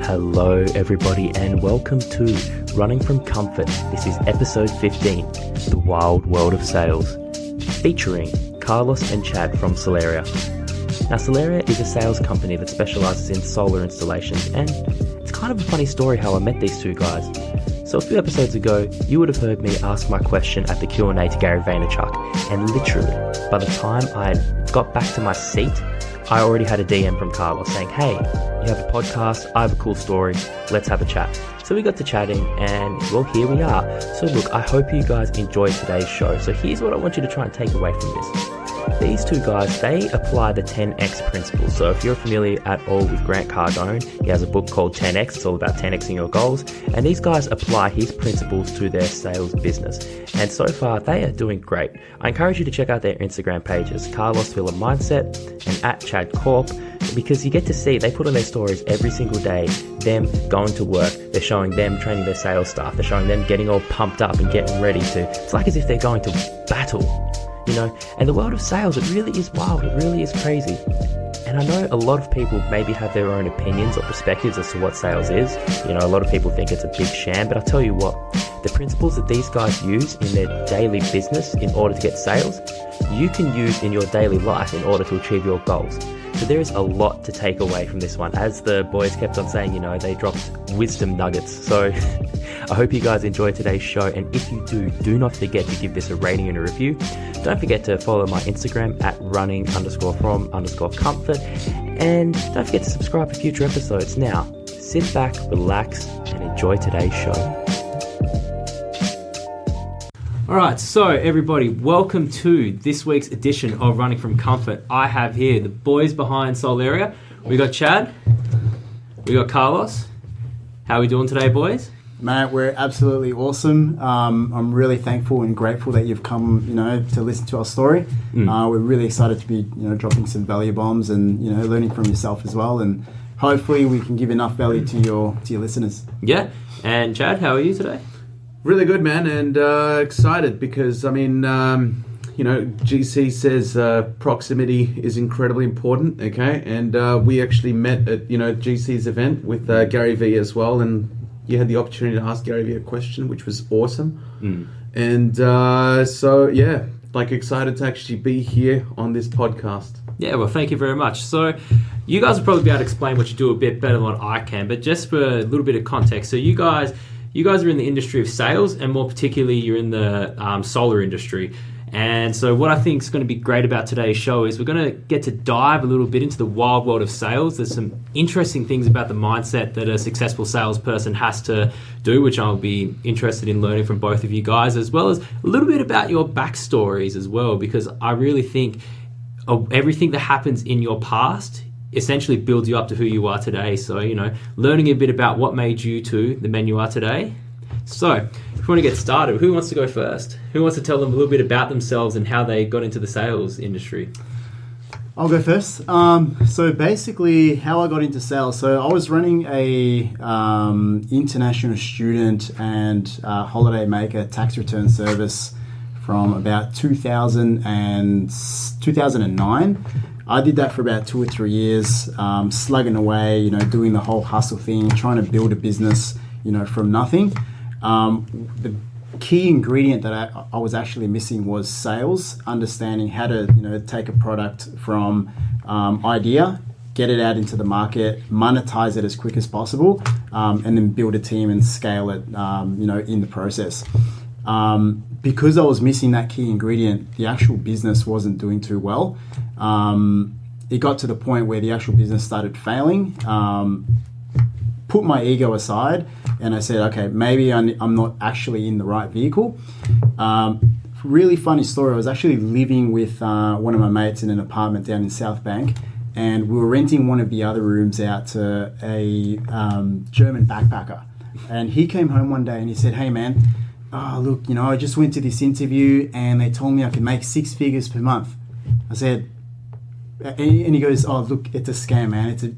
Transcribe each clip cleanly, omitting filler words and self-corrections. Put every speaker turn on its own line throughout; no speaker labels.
Hello everybody and welcome to Running from Comfort. This is episode 15, The Wild World of Sales, featuring Carlos and Chad from Soleria. Now Soleria is a sales company that specialises in solar installations, and it's kind of a funny story how I met these two guys. So a few episodes ago, you would have heard me ask my question at the Q&A to Gary Vaynerchuk, and literally, by the time I got back to my seat, I already had a DM from Carlos saying, hey, you have a podcast, I have a cool story, let's have a chat. So we got to chatting and, well, here we are. So look, I hope you guys enjoyed today's show. So here's what I want you to try and take away from this. These two guys, they apply the 10X principle. So if you're familiar at all with Grant Cardone, he has a book called 10X. It's all about 10Xing your goals. And these guys apply his principles to their sales business. And so far, they are doing great. I encourage you to check out their Instagram pages, Carlos Villa Mindset and at Chad Corp, because you get to see, they put on their stories every single day, them going to work. They're showing them training their sales staff. They're showing them getting all pumped up and getting ready to, it's like as if they're going to battle. You know, and the world of sales, it really is wild, it really is crazy. And I know a lot of people maybe have their own opinions or perspectives as to what sales is. You know, a lot of people think it's a big sham, but I'll tell you what, the principles that these guys use in their daily business in order to get sales, you can use in your daily life in order to achieve your goals. So there is a lot to take away from this one. As the boys kept on saying, you know, they dropped wisdom nuggets. So I hope you guys enjoyed today's show. And if you do not forget to give this a rating and a review. Don't forget to follow my Instagram at running_from_comfort. And don't forget to subscribe for future episodes. Now, sit back, relax, and enjoy today's show. Alright, so everybody, welcome to this week's edition of Running from Comfort. I have here the boys behind Soleria. We got Chad, we got Carlos. How are we doing today, boys?
Mate, we're absolutely awesome. I'm really thankful and grateful that you've come, to listen to our story. We're really excited to be, dropping some value bombs and, learning from yourself as well. And hopefully we can give enough value to your listeners.
Yeah. And Chad, how are you today?
Really good, man, and excited because, GC says proximity is incredibly important, okay? And we actually met at, GC's event with Gary V as well, and you had the opportunity to ask Gary V a question, which was awesome. And excited to actually be here on this podcast.
Yeah, well, thank you very much. So you guys will probably be able to explain what you do a bit better than what I can, but just for a little bit of context, so you guys are in the industry of sales, and more particularly, you're in the solar industry. And so what I think is going to be great about today's show is we're going to get to dive a little bit into the wild world of sales. There's some interesting things about the mindset that a successful salesperson has to do, which I'll be interested in learning from both of you guys, as well as a little bit about your backstories as well, because I really think everything that happens in your past essentially builds you up to who you are today. So, learning a bit about what made you to the men you are today. So, if you want to get started, who wants to go first? Who wants to tell them a little bit about themselves and how they got into the sales industry?
I'll go first. So basically, how I got into sales. So I was running a international student and holiday maker tax return service from about 2009. I did that for about 2 or 3 years, slugging away, doing the whole hustle thing, trying to build a business, from nothing. The key ingredient that I was actually missing was sales, understanding how to, take a product from idea, get it out into the market, monetize it as quick as possible, and then build a team and scale it, in the process. Because I was missing that key ingredient, the actual business wasn't doing too well. It got to the point where the actual business started failing. Put my ego aside, and I said, okay, maybe I'm not actually in the right vehicle. Really funny story. I was actually living with one of my mates in an apartment down in South Bank, and we were renting one of the other rooms out to a German backpacker. And he came home one day and he said, hey man, look, I just went to this interview and they told me I could make 6 figures per month. I said, and he goes, oh, look, it's a scam, man. It's a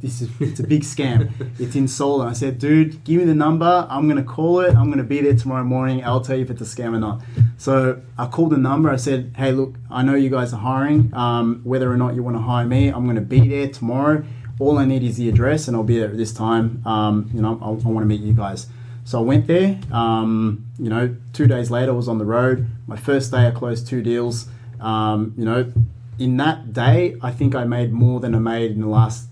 big scam. It's in solar. I said, dude, give me the number. I'm going to call it. I'm going to be there tomorrow morning. I'll tell you if it's a scam or not. So I called the number. I said, hey, look, I know you guys are hiring. Whether or not you want to hire me, I'm going to be there tomorrow. all I need is the address, and I'll be there at this time. I want to meet you guys. So I went there. 2 days later, I was on the road. My first day, I closed 2 deals. In that day, I think I made more than I made in the last,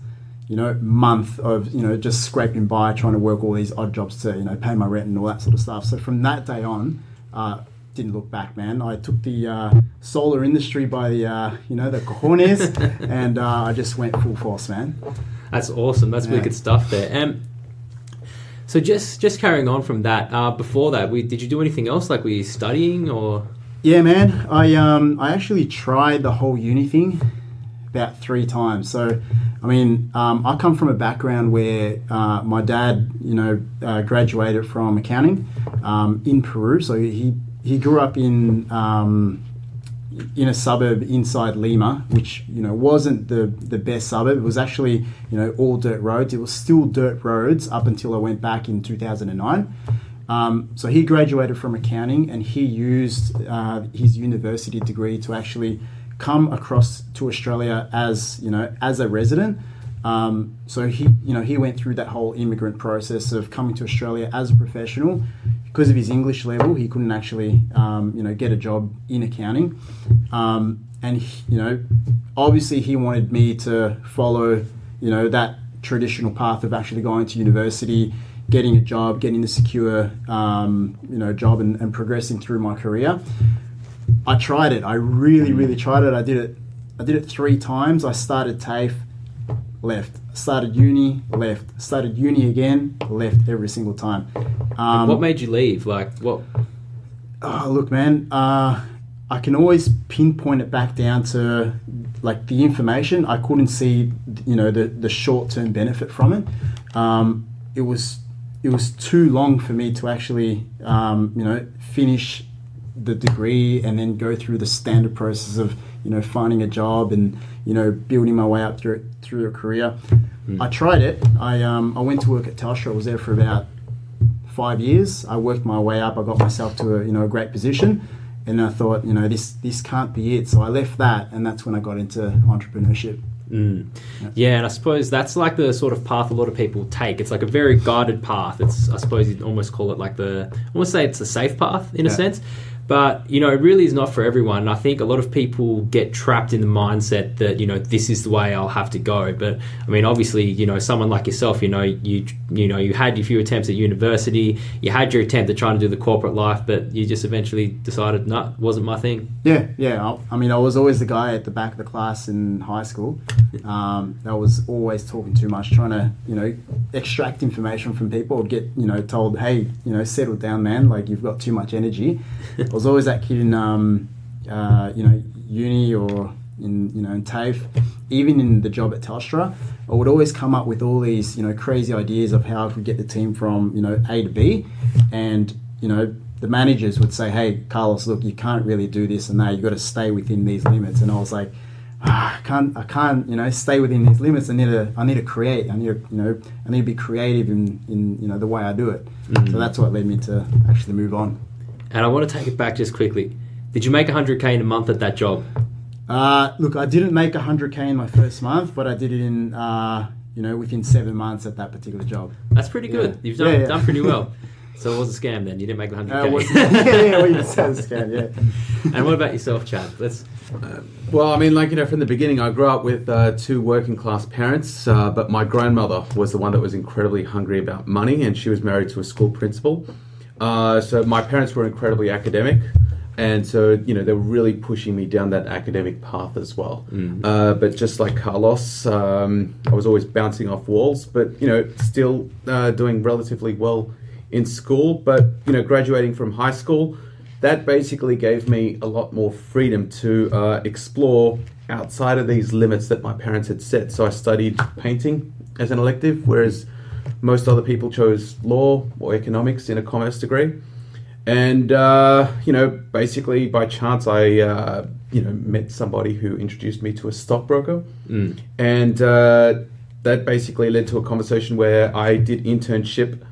month of, just scraping by, trying to work all these odd jobs to, pay my rent and all that sort of stuff. So from that day on, didn't look back, man. I took the solar industry by the cojones, and I just went full force, man.
That's awesome. That's wicked stuff there. So just carrying on from that, before that, did you do anything else? Like, were you studying or? Yeah,
man. I actually tried the whole uni thing about 3 times. So, I come from a background where my dad, graduated from accounting in Peru. So he grew up in a suburb inside Lima, which wasn't the best suburb. It was actually all dirt roads. It was still dirt roads up until I went back in 2009. So he graduated from accounting, and he used his university degree to actually come across to Australia as a resident. So he went through that whole immigrant process of coming to Australia as a professional. Because of his English level, he couldn't actually get a job in accounting, and obviously he wanted me to follow that traditional path of actually going to university, getting a job, getting a secure job, and progressing through my career. I tried it. I really tried it. I did it 3 times. I started TAFE, left. Started uni, left. Started uni again, left every single time.
What made you leave? Like, what?
Oh, look, man. I can always pinpoint it back down to like the information. I couldn't see, the short-term benefit from it. It was too long for me to actually, finish the degree and then go through the standard process of, finding a job and, building my way up through a career. I tried it. I went to work at Telstra. I was there for about 5 years. I worked my way up. I got myself to a great position, and I thought, this can't be it. So I left that, and that's when I got into entrepreneurship.
Yeah, and I suppose that's like the sort of path a lot of people take. It's like a very guided path. I suppose you'd almost call it like almost say it's a safe path in a sense. But, it really is not for everyone. I think a lot of people get trapped in the mindset that, this is the way I'll have to go. But, obviously, someone like yourself, you had your few attempts at university, you had your attempt at trying to do the corporate life, but you just eventually decided, no, it wasn't my thing.
Yeah. I was always the guy at the back of the class in high school. I was always talking too much, trying to, extract information from people, or get, told, hey, settle down, man, like you've got too much energy. I was always that kid in, uni or in TAFE. Even in the job at Telstra, I would always come up with all these, crazy ideas of how I could get the team from, A to B. And, the managers would say, hey, Carlos, look, you can't really do this and that. You've got to stay within these limits. And I was like, I can't, stay within these limits. I need to create. I need to be creative in the way I do it. So that's what led me to actually move on.
And I want to take it back just quickly. Did you make $100K in a month at that job?
Look, I didn't make $100K in my first month, but I did it in, within 7 months at that particular job.
That's pretty good. You've done pretty well. So it was a scam then. You didn't make the $100K.
Well, you said it was a scam, yeah.
And what about yourself, Chad?
From the beginning, I grew up with 2 working class parents, but my grandmother was the one that was incredibly hungry about money, and she was married to a school principal. So my parents were incredibly academic, and so they were really pushing me down that academic path as well. But just like Carlos, I was always bouncing off walls, but still doing relatively well in school. But graduating from high school, that basically gave me a lot more freedom to explore outside of these limits that my parents had set. So I studied painting as an elective, whereas most other people chose law or economics in a commerce degree. And, basically by chance, I, met somebody who introduced me to a stockbroker. And that basically led to a conversation where I did internship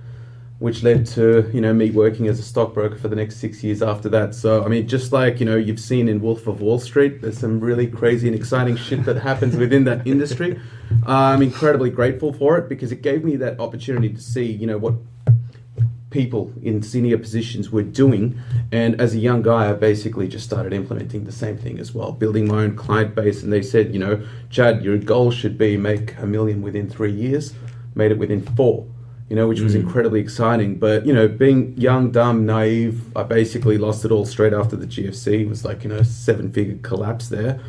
which led to, you know, me working as a stockbroker for the next 6 years after that. So, I mean, just like, you know, you've seen in Wolf of Wall Street, there's some really crazy and exciting shit that happens within that industry. I'm incredibly grateful for it because it gave me that opportunity to see, you know, what people in senior positions were doing. And as a young guy, I basically just started implementing the same thing as well, building my own client base. And they said, you know, Chad, your goal should be make $1 million within 3 years. Made it within 4. You know, which was incredibly exciting. But, you know, being young, dumb, naive, I basically lost it all straight after the GFC. It was like, you know, 7-figure collapse there.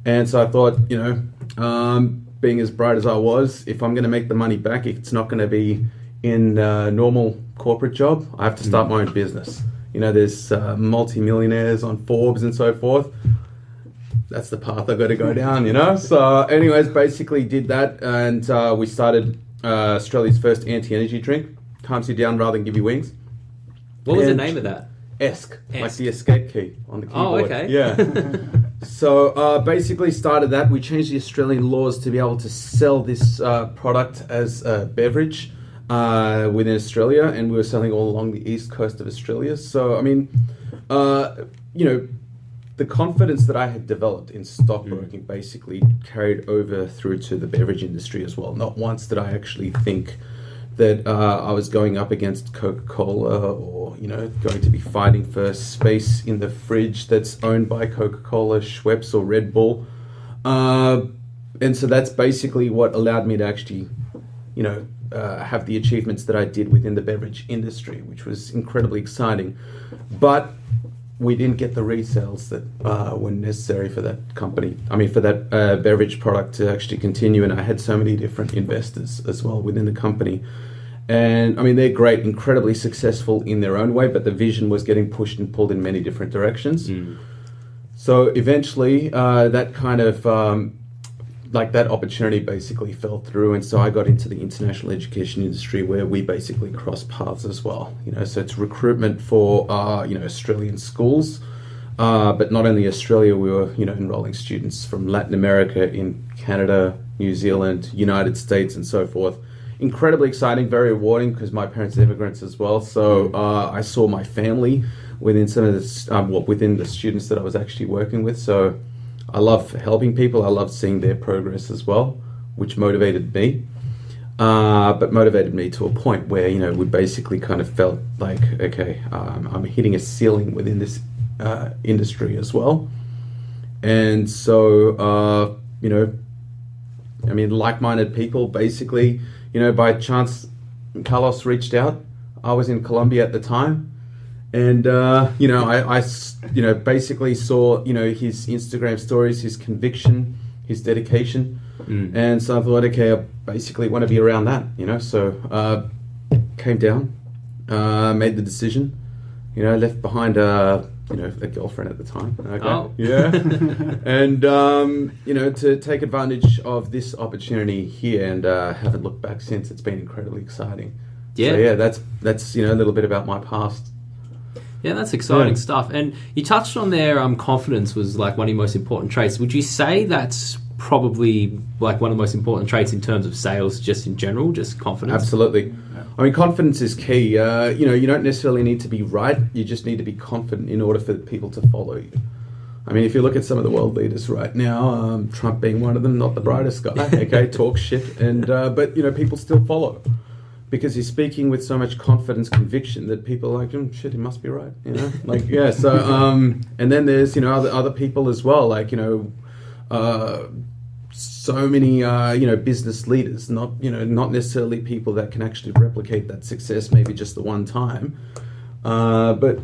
And so I thought, you know, being as bright as I was, if I'm going to make the money back, it's not going to be in a normal corporate job. I have to start my own business. You know, there's multi-millionaires on Forbes and so forth. That's the path I've got to go down, you know. So anyways, basically did that, and we started Australia's first anti-energy drink. Calms you down rather than give you wings.
What was the name of that?
ESC, like the escape key on the keyboard.
Oh, okay.
Yeah. So basically started that. We changed the Australian laws to be able to sell this product as a beverage within Australia, and we were selling all along the east coast of Australia. So, I mean, you know, the confidence that I had developed in stockbroking basically carried over through to the beverage industry as well. Not once did I actually think that I was going up against Coca-Cola or, you know, going to be fighting for space in the fridge that's owned by Coca-Cola, Schweppes or Red Bull. And so that's basically what allowed me to actually, you know, have the achievements that I did within the beverage industry, which was incredibly exciting. But we didn't get the resales that were necessary for that company. I mean, for that beverage product to actually continue. And I had so many different investors as well within the company. And I mean, they're great, incredibly successful in their own way, but the vision was getting pushed and pulled in many different directions. So eventually that kind of, like that opportunity basically fell through. And so I got into the international education industry where we basically cross paths as well. You know, so it's recruitment for, you know, Australian schools, but not only Australia, we were, you know, enrolling students from Latin America, in Canada, New Zealand, United States, and so forth. Incredibly exciting, very rewarding because my parents are immigrants as well. So I saw my family within some of the, within the students that I was actually working with. So I love helping people. I love seeing their progress as well, which motivated me. But motivated me to a point where, you know, we basically kind of felt like, okay, I'm hitting a ceiling within this industry as well. And so, you know, I mean, like-minded people basically, you know, by chance, Carlos reached out. I was in Colombia at the time. And, you know, I, you know, basically saw, you know, his Instagram stories, his conviction, his dedication. And so I thought, okay, I basically want to be around that, you know. So came down, made the decision, you know, left behind, you know, a girlfriend at the time. Okay.
Oh.
Yeah. And, you know, to take advantage of this opportunity here, and haven't looked back since. It's been incredibly exciting.
Yeah.
So, yeah, that's, you know, a little bit about my past.
Yeah, that's exciting stuff. And you touched on there, confidence was like one of your most important traits. Would you say that's probably like one of the most important traits in terms of sales, just in general, just confidence?
Absolutely. I mean, confidence is key. You know, you don't necessarily need to be right. You just need to be confident in order for people to follow you. I mean, if you look at some of the world leaders right now, Trump being one of them, not the brightest guy, okay, talk shit, and but, you know, people still follow. Because he's speaking with so much confidence, conviction that people are like, shit, he must be right, you know? Like, yeah, so, and then there's, you know, other people as well, like, you know, so many, you know, business leaders, not, you know, not necessarily people that can actually replicate that success maybe just the one time, but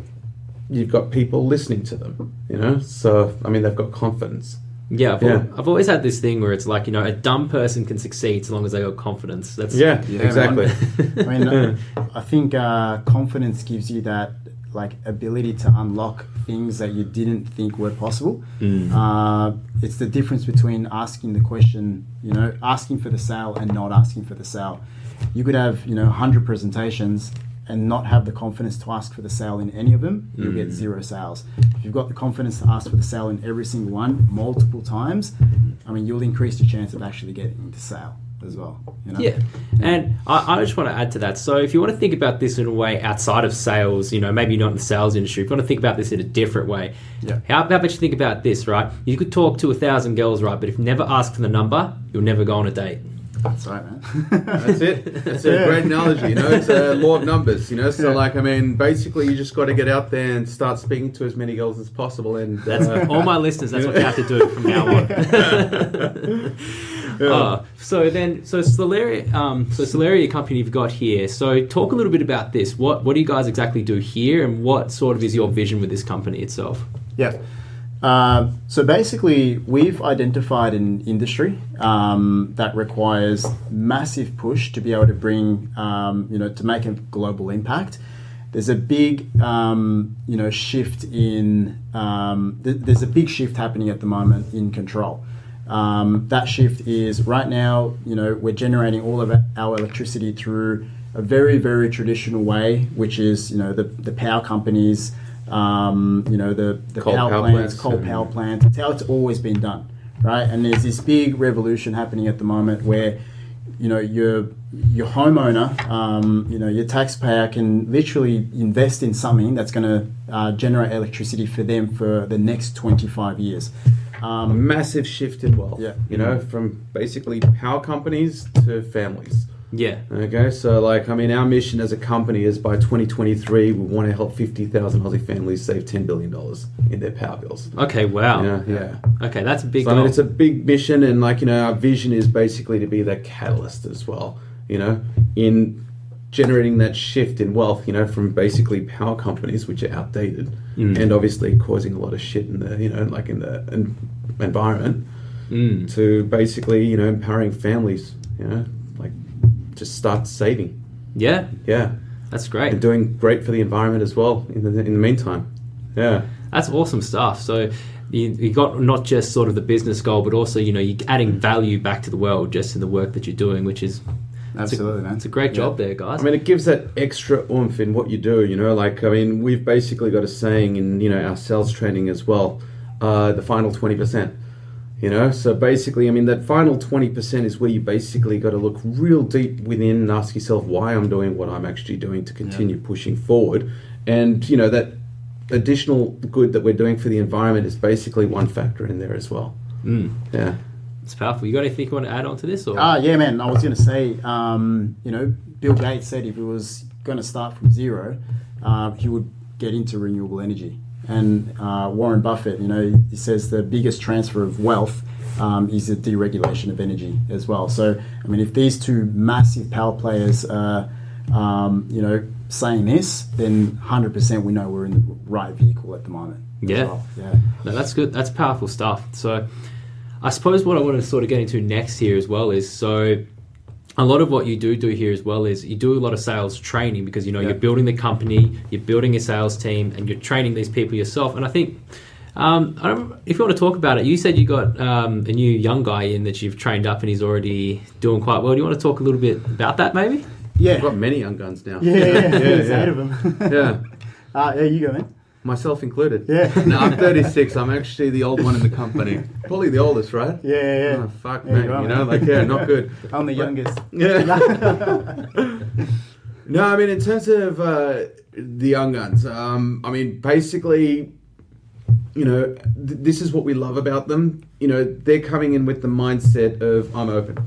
you've got people listening to them, you know? So, I mean, they've got confidence.
Yeah, I've always had this thing where it's like, you know, a dumb person can succeed as long as they got confidence. That's
exactly.
I mean, I think confidence gives you that like ability to unlock things that you didn't think were possible. It's the difference between asking the question, you know, asking for the sale and not asking for the sale. You could have, you know, 100 presentations and not have the confidence to ask for the sale in any of them, you'll get 0 sales. If you've got the confidence to ask for the sale in every single one multiple times, I mean, you'll increase your chance of actually getting the sale as well. You know?
Yeah, and I just want to add to that. So if you want to think about this in a way outside of sales, maybe not in the sales industry, if you want to think about this in a different way, how about you think about this, right? You could talk to 1,000 girls, right? But if you never ask for the number, you'll never go on a date.
That's right, man.
That's it. That's a great analogy. It's a law of numbers. So basically, you just got to get out there and start speaking to as many girls as possible. And
that's all my listeners. That's what you have to do from now on. So Soleria, Soleria company you've got here. So talk a little bit about this. What do you guys exactly do here, and what sort of is your vision with this company itself?
Yeah. So basically, we've identified an industry that requires massive push to be able to bring, to make a global impact. There's a big, shift in. There's a big shift happening at the moment in control. That shift is right now. We're generating all of our electricity through a very, very traditional way, which is the power companies. The coal power plants. It's how it's always been done, right? And there's this big revolution happening at the moment where, your homeowner, your taxpayer can literally invest in something that's going to generate electricity for them for the next 25 years.
Massive shift in wealth.
Yeah.
From basically power companies to families.
Yeah.
Okay, so our mission as a company is by 2023, we want to help 50,000 Aussie families save $10 billion in their power bills.
Okay, wow.
Yeah.
Okay, that's a big
goal.
goal.
It's a big mission, and our vision is basically to be that catalyst as well, in generating that shift in wealth, from basically power companies, which are outdated, and obviously causing a lot of shit in the, in the environment, to basically, empowering families, to start saving.
Yeah.
Yeah.
That's great.
And doing great for the environment as well in the meantime. Yeah.
That's awesome stuff. So you got not just sort of the business goal, but also, you're adding value back to the world just in the work that you're doing, which is...
Absolutely, man.
It's a great job there, guys.
It gives that extra oomph in what you do, we've basically got a saying in, our sales training as well, the final 20%. So basically, that final 20% is where you basically got to look real deep within and ask yourself why I'm doing what I'm actually doing to continue pushing forward. And, that additional good that we're doing for the environment is basically one factor in there as well. Yeah.
It's powerful. You got anything you want to add on to this? Or?
Yeah, man. I was going to say, Bill Gates said if he was going to start from zero, he would get into renewable energy. And Warren Buffett, he says the biggest transfer of wealth is the deregulation of energy as well. So, if these two massive power players are, saying this, then 100% we know we're in the right vehicle at the moment.
Yeah.
Well. Yeah.
No, that's good. That's powerful stuff. So, I suppose what I want to sort of get into next here as well is, so a lot of what you do here as well is you do a lot of sales training because, you're building the company, you're building your sales team, and you're training these people yourself. And I think, if you want to talk about it, you said you got a new young guy in that you've trained up and he's already doing quite well. Do you want to talk a little bit about that maybe?
Yeah.
We've got many young guns now.
There's 8 of them.
Yeah.
You go, man.
Myself included.
Yeah.
No, I'm 36. I'm actually the old one in the company. Probably the oldest, right?
Yeah.
Oh, fuck, man. Not good.
I'm the youngest.
Yeah. No, in terms of the young guns, basically, this is what we love about them. They're coming in with the mindset of, I'm open.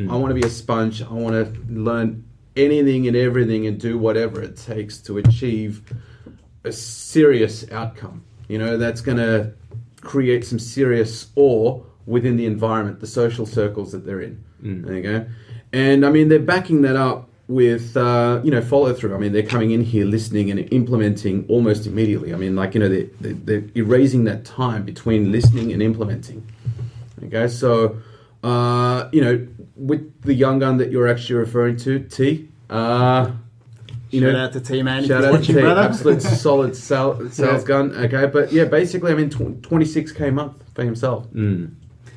I want to be a sponge. I want to learn anything and everything and do whatever it takes to achieve a serious outcome, that's going to create some serious awe within the environment, the social circles that they're in. There you go. And they're backing that up with, follow through. They're coming in here, listening and implementing almost immediately. They're erasing that time between listening and implementing. Okay. So, with the young gun that you're actually referring to, T,
Shout out to T, man.
Shout out to T, absolute solid sales gun. Okay, but yeah, basically, 26K a month for himself.
So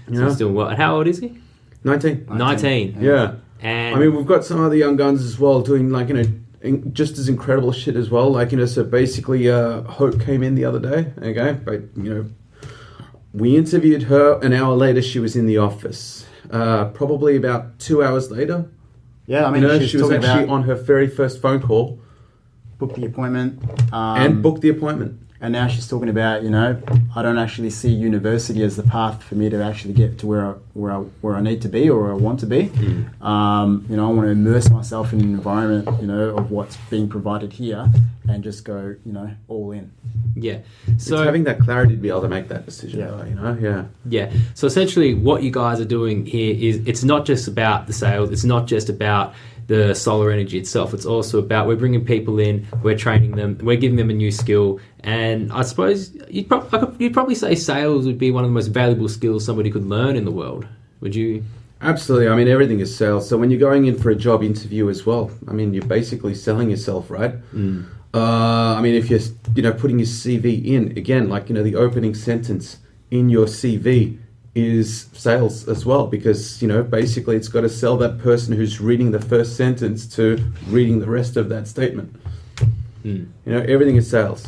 he's doing well. And how old is he?
19.
19.
Yeah.
And
we've got some other young guns as well doing just as incredible shit as well. So basically, Hope came in the other day. Okay, but we interviewed her. An hour later, she was in the office. probably about 2 hours later.
Yeah, I mean,
She was actually on her very first phone call.
Booked the appointment.
And booked the appointment.
And now she's talking about, I don't actually see university as the path for me to actually get to where I need to be or where I want to be. I want to immerse myself in an environment, of what's being provided here and just go, all in.
Yeah.
So it's having that clarity to be able to make that decision.
Yeah. So essentially what you guys are doing here is it's not just about the sales. It's not just about the solar energy itself. It's also about we're bringing people in, we're training them, we're giving them a new skill. And I suppose you'd probably say sales would be one of the most valuable skills somebody could learn in the world. Would you?
Absolutely. I mean, everything is sales. So when you're going in for a job interview as well, I mean, you're basically selling yourself, right? I mean, if you're, putting your CV in, again, like, the opening sentence in your CV is sales as well, because, basically it's got to sell that person who's reading the first sentence to reading the rest of that statement. Everything is sales.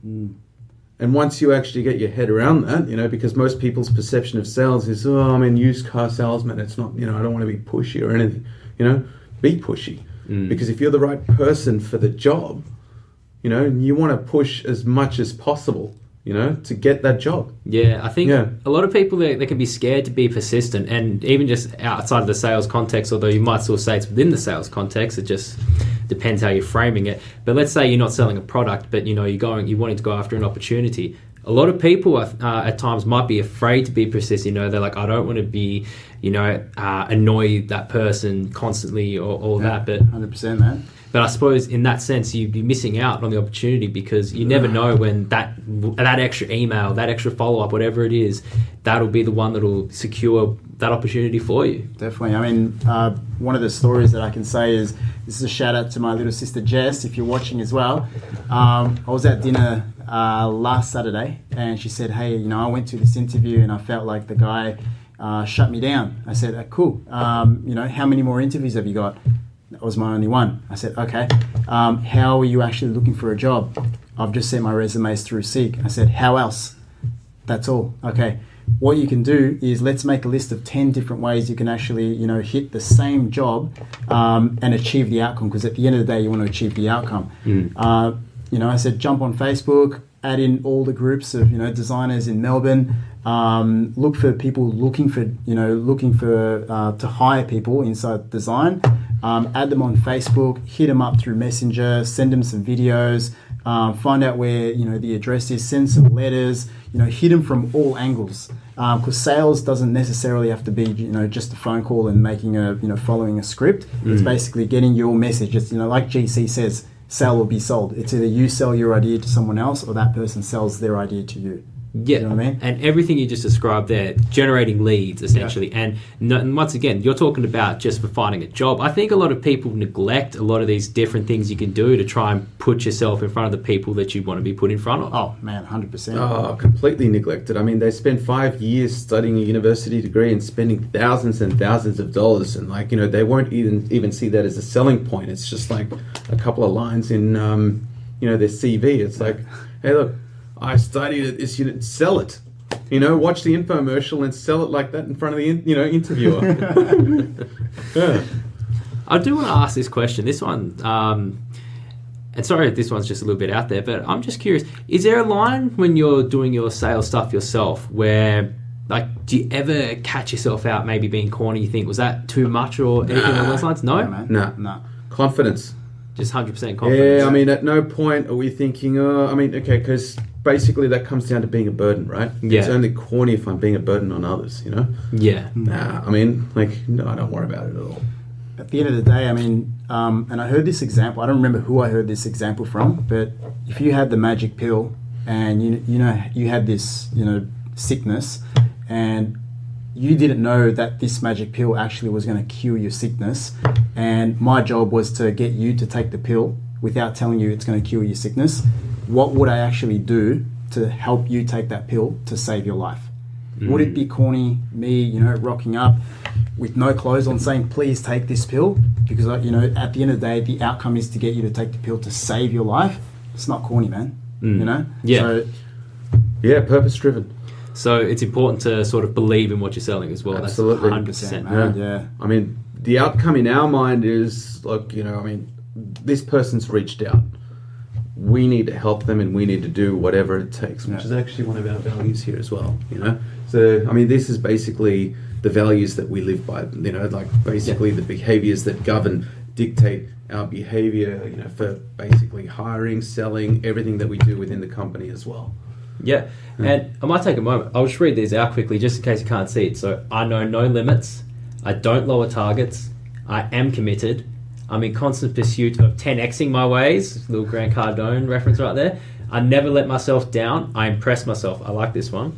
And once you actually get your head around that, because most people's perception of sales is, I'm a used car salesman. It's not, I don't want to be pushy or anything, be pushy. Because if you're the right person for the job, you want to push as much as possible, to get that job.
Yeah, I think a lot of people, they can be scared to be persistent, and even just outside of the sales context, although you might still say it's within the sales context, it just depends how you're framing it. But let's say you're not selling a product, but you're wanting to go after an opportunity. A lot of people at times might be afraid to be persistent. They're like, I don't want to be, annoy that person constantly or all that. But
100%, man.
But I suppose in that sense, you'd be missing out on the opportunity because you never know when that extra email, that extra follow-up, whatever it is, that'll be the one that'll secure that opportunity for you.
Definitely. I mean, one of the stories that I can say is, this is a shout out to my little sister Jess, if you're watching as well. I was at dinner last Saturday and she said, hey, I went to this interview and I felt like the guy shut me down. I said, cool. How many more interviews have you got? That was my only one. I said, okay. How are you actually looking for a job? I've just sent my resumes through Seek. I said, how else? That's all. Okay. What you can do is let's make a list of 10 different ways you can actually, hit the same job and achieve the outcome. Because at the end of the day, you want to achieve the outcome. I said, jump on Facebook, add in all the groups of, designers in Melbourne. Look for people looking for to hire people inside design. Add them on Facebook, hit them up through Messenger, send them some videos, find out where the address is, send some letters, hit them from all angles. Because sales doesn't necessarily have to be just a phone call and making following a script. It's basically getting your message. It's like GC says, sell or be sold. It's either you sell your idea to someone else or that person sells their idea to you.
Yeah,
you know what I mean?
And everything you just described there, generating leads essentially. Yeah. And once again, you're talking about just for finding a job. I think a lot of people neglect a lot of these different things you can do to try and put yourself in front of the people that you want to be put in front of.
Oh man, 100%.
Oh, completely neglected. I mean, they spend 5 years studying a university degree and spending thousands and thousands of dollars, and they won't even see that as a selling point. It's just like a couple of lines in their CV. It's like, hey, look, I studied at this unit. Sell it. Watch the infomercial and sell it like that in front of the interviewer. Yeah.
I do want to ask this question. This one, and sorry if this one's just a little bit out there, but I'm just curious. Is there a line when you're doing your sales stuff yourself where, do you ever catch yourself out maybe being corny? You think, was that too much or anything along those lines? No?
No. Confidence.
Just 100% confidence.
Yeah, I mean, at no point are we thinking, because basically that comes down to being a burden, right?
Yeah.
It's only corny if I'm being a burden on others,
Yeah.
Nah, I mean, no, I don't worry about it at all.
At the end of the day, I mean, and I heard this example, I don't remember who I heard this example from, but if you had the magic pill and you had this, sickness and you didn't know that this magic pill actually was going to cure your sickness, and my job was to get you to take the pill without telling you it's going to cure your sickness, what would I actually do to help you take that pill to save your life? Would it be corny, me, rocking up with no clothes on saying, please take this pill? Because, at the end of the day, the outcome is to get you to take the pill to save your life. It's not corny, man.
Yeah.
So,
yeah, purpose-driven.
So it's important to sort of believe in what you're selling as well.
Absolutely.
That's 100%.
man. Yeah.
I mean, the outcome in our mind is like, this person's reached out. We need to help them, and we need to do whatever it takes, which is actually one of our values here as well. So I mean, this is basically the values that we live by. Basically the behaviors that dictate our behavior. For basically hiring, selling, everything that we do within the company as well.
Yeah, and I might take a moment. I'll just read these out quickly, just in case you can't see it. So, I know no limits. I don't lower targets. I am committed. I'm in constant pursuit of 10xing my ways. Little Grant Cardone reference right there. I never let myself down. I impress myself. I like this one.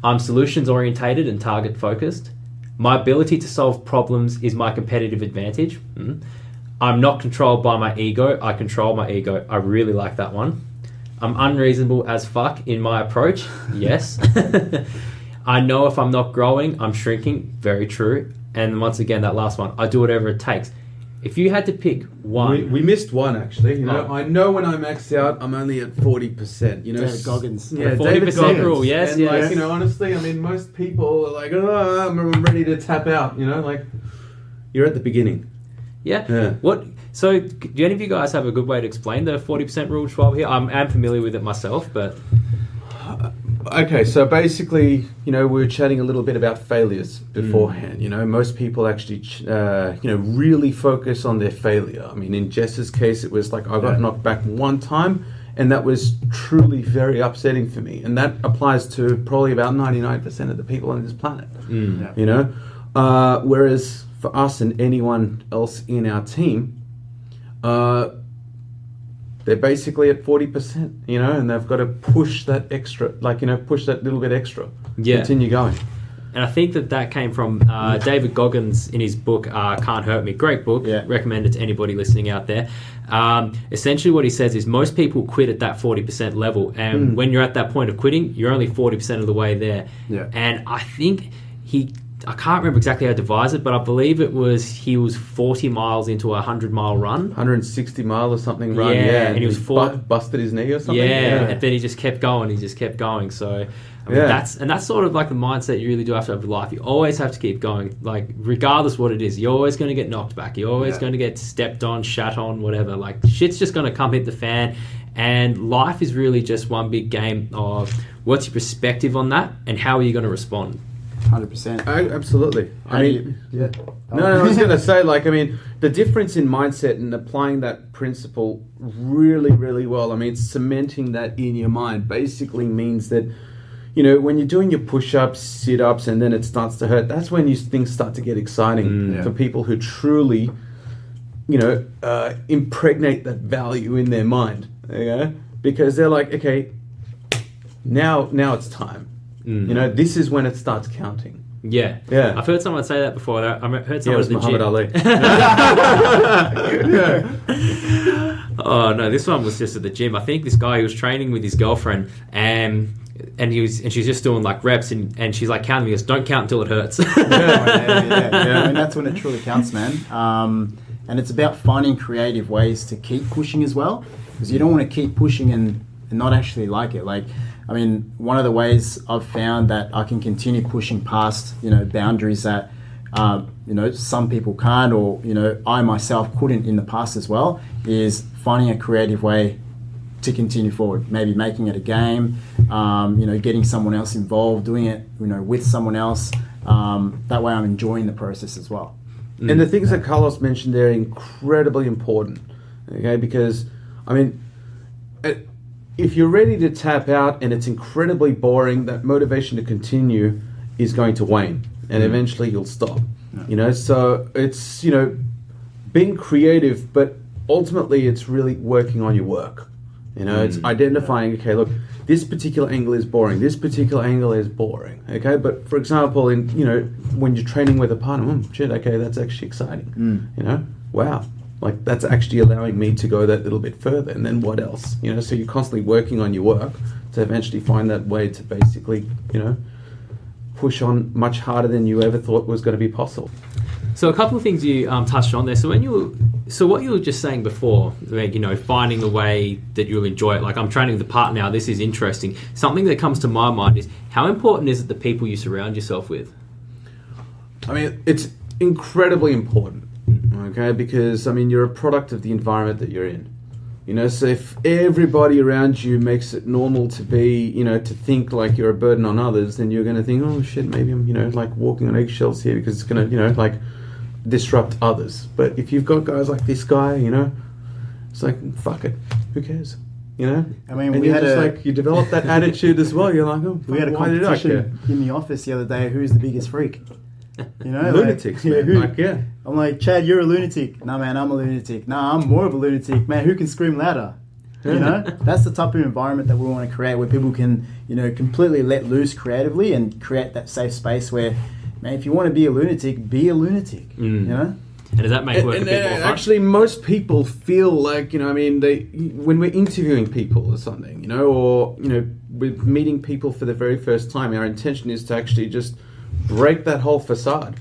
I'm solutions orientated and target focused. My ability to solve problems is my competitive advantage. I'm not controlled by my ego. I control my ego. I really like that one. I'm unreasonable as fuck in my approach. Yes. I know if I'm not growing, I'm shrinking. Very true. And once again, that last one, I do whatever it takes. If you had to pick one...
We missed one, actually. I know when I max out, I'm only at 40%.
David Goggins.
Yeah, 40% rule, yes.
And
yes.
honestly, I mean, most people are like, oh, I'm ready to tap out. You're at the beginning.
Yeah. What? So, do any of you guys have a good way to explain the 40% rule while we're here? I'm familiar with it myself, but...
Okay, so basically, we were chatting a little bit about failures beforehand. Most people actually, really focus on their failure. I mean, in Jess's case, it was like I got knocked back one time, and that was truly very upsetting for me. And that applies to probably about 99% of the people on this planet. Whereas for us and anyone else in our team, they're basically at 40%, and they've got to push that extra, push that little bit extra.
Yeah.
Continue going.
And I think that came from David Goggins in his book, Can't Hurt Me. Great book.
Yeah.
Recommend it to anybody listening out there. Essentially what he says is most people quit at that 40% level. And when you're at that point of quitting, you're only 40% of the way there.
Yeah.
And I think I can't remember exactly how to devise it, but I believe he was 40 miles into a 100-mile run.
160 mile or something run,
and he was
busted his knee or something.
And then he just kept going. So that's sort of like the mindset you really do have to have in life. You always have to keep going, like regardless what it is. You're always going to get knocked back. You're always going to get stepped on, shat on, whatever. Like shit's just going to come hit the fan. And life is really just one big game of what's your perspective on that and how are you going to respond.
100%.
Absolutely. I was going to say, the difference in mindset and applying that principle really, really well, cementing that in your mind basically means that, when you're doing your push-ups, sit-ups, and then it starts to hurt, that's when things start to get exciting for people who truly, impregnate that value in their mind, because they're like, okay, now it's time. This is when it starts counting.
Yeah. I've heard someone say that before. I've heard someone at the
Muhammad
Ali. Oh no, this one was just at the gym. I think this guy, he was training with his girlfriend, and she's just doing like reps, and she's like counting. He goes, "Don't count until it hurts."
Yeah. That's when it truly counts, man. And it's about finding creative ways to keep pushing as well, because you don't want to keep pushing and not actually like it. One of the ways I've found that I can continue pushing past, boundaries that, some people can't, or, I myself couldn't in the past as well, is finding a creative way to continue forward. Maybe making it a game, getting someone else involved, doing it, with someone else. That way I'm enjoying the process as well.
And the things that Carlos mentioned there are incredibly important, okay? Because, if you're ready to tap out and it's incredibly boring, that motivation to continue is going to wane, and eventually you'll stop. So it's, being creative, but ultimately it's really working on your work. It's identifying, okay, look, this particular angle is boring, this particular angle is boring, okay? But for example, when you're training with a partner, okay, that's actually exciting. Wow. Like, that's actually allowing me to go that little bit further. And then what else? So you're constantly working on your work to eventually find that way to basically, push on much harder than you ever thought was going to be possible.
So a couple of things you touched on there. So what you were just saying before, like, finding the way that you'll enjoy it. Like, I'm training with a partner now. This is interesting. Something that comes to my mind is, how important is it the people you surround yourself with?
I mean, it's incredibly important. Okay, because you're a product of the environment that you're in. So if everybody around you makes it normal to be, to think like you're a burden on others, then you're going to think, oh shit, maybe I'm, like walking on eggshells here because it's going to, like disrupt others. But if you've got guys like this guy, it's like, fuck it, who cares? And
we had
you develop that attitude as well. You're like, oh,
we had a competition in the office the other day. Who's the biggest freak?
Lunatics, man.
I'm like, Chad, you're a lunatic. No, man, I'm a lunatic. No, I'm more of a lunatic. Man, who can scream louder? That's the type of environment that we want to create, where people can, completely let loose creatively and create that safe space where, man, if you want to be a lunatic,
And does that make work a bit more fun?
Actually, most people feel like, when we're interviewing people or something, or, we're meeting people for the very first time, our intention is to actually just break that whole facade,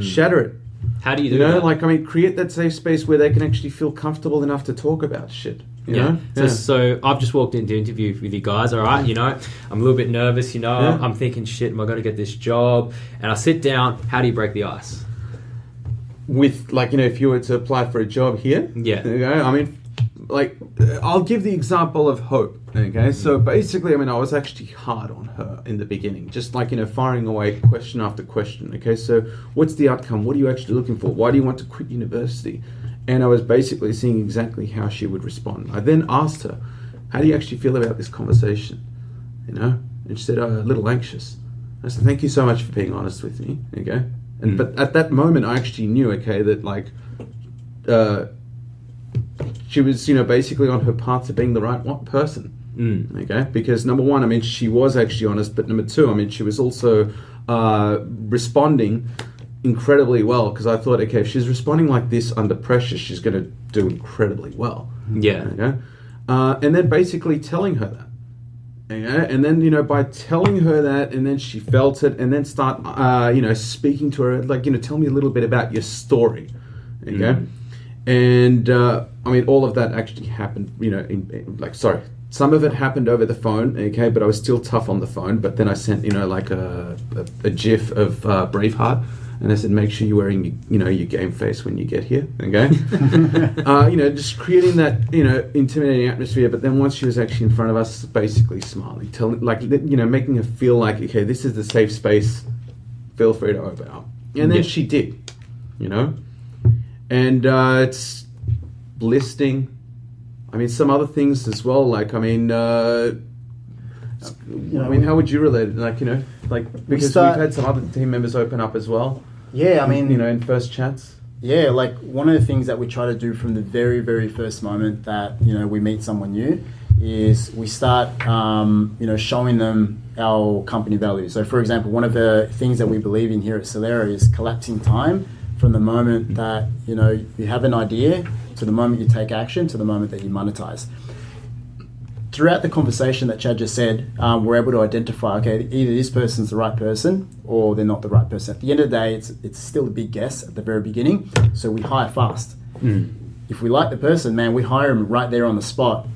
shatter it.
How do you do that?
Create that safe space where they can actually feel comfortable enough to talk about shit. You know?
So I've just walked into interview with you guys. All right, I'm a little bit nervous. I'm thinking, shit, am I going to get this job? And I sit down. How do you break the ice?
With if you were to apply for a job here, I'll give the example of Hope. Okay, so basically, I was actually hard on her in the beginning, just firing away question after question. Okay, so what's the outcome? What are you actually looking for? Why do you want to quit university? And I was basically seeing exactly how she would respond. I then asked her, how do you actually feel about this conversation? And she said, a little anxious. I said, thank you so much for being honest with me. Okay, but at that moment, I actually knew, that she was, basically on her path to being the right person. Okay, because number one, she was actually honest, but number two, she was also responding incredibly well, because I thought, okay, if she's responding like this under pressure, she's going to do incredibly well.
Yeah.
Okay, and then basically telling her that. Okay? And then, by telling her that, and then she felt it, and then start, speaking to her, tell me a little bit about your story. Okay. And, all of that actually happened, some of it happened over the phone, okay, but I was still tough on the phone. But then I sent, a GIF of Braveheart, and I said, make sure you're wearing, your game face when you get here, okay? Just creating that, intimidating atmosphere. But then once she was actually in front of us, basically smiling, making her feel like, okay, this is the safe space, feel free to open up. And then she did, And it's listing. Some other things as well. How would you relate it? Because we've had some other team members open up as well.
Yeah,
in first chats.
Yeah, one of the things that we try to do from the very, very first moment that we meet someone new is we start showing them our company values. So, for example, one of the things that we believe in here at Soleria is collapsing time from the moment that you have an idea to the moment you take action to the moment that you monetize. Throughout the conversation that Chad just said, we're able to identify, okay, either this person's the right person or they're not the right person. At the end of the day, it's still a big guess at the very beginning, so we hire fast. If we like the person, man, we hire them right there on the spot.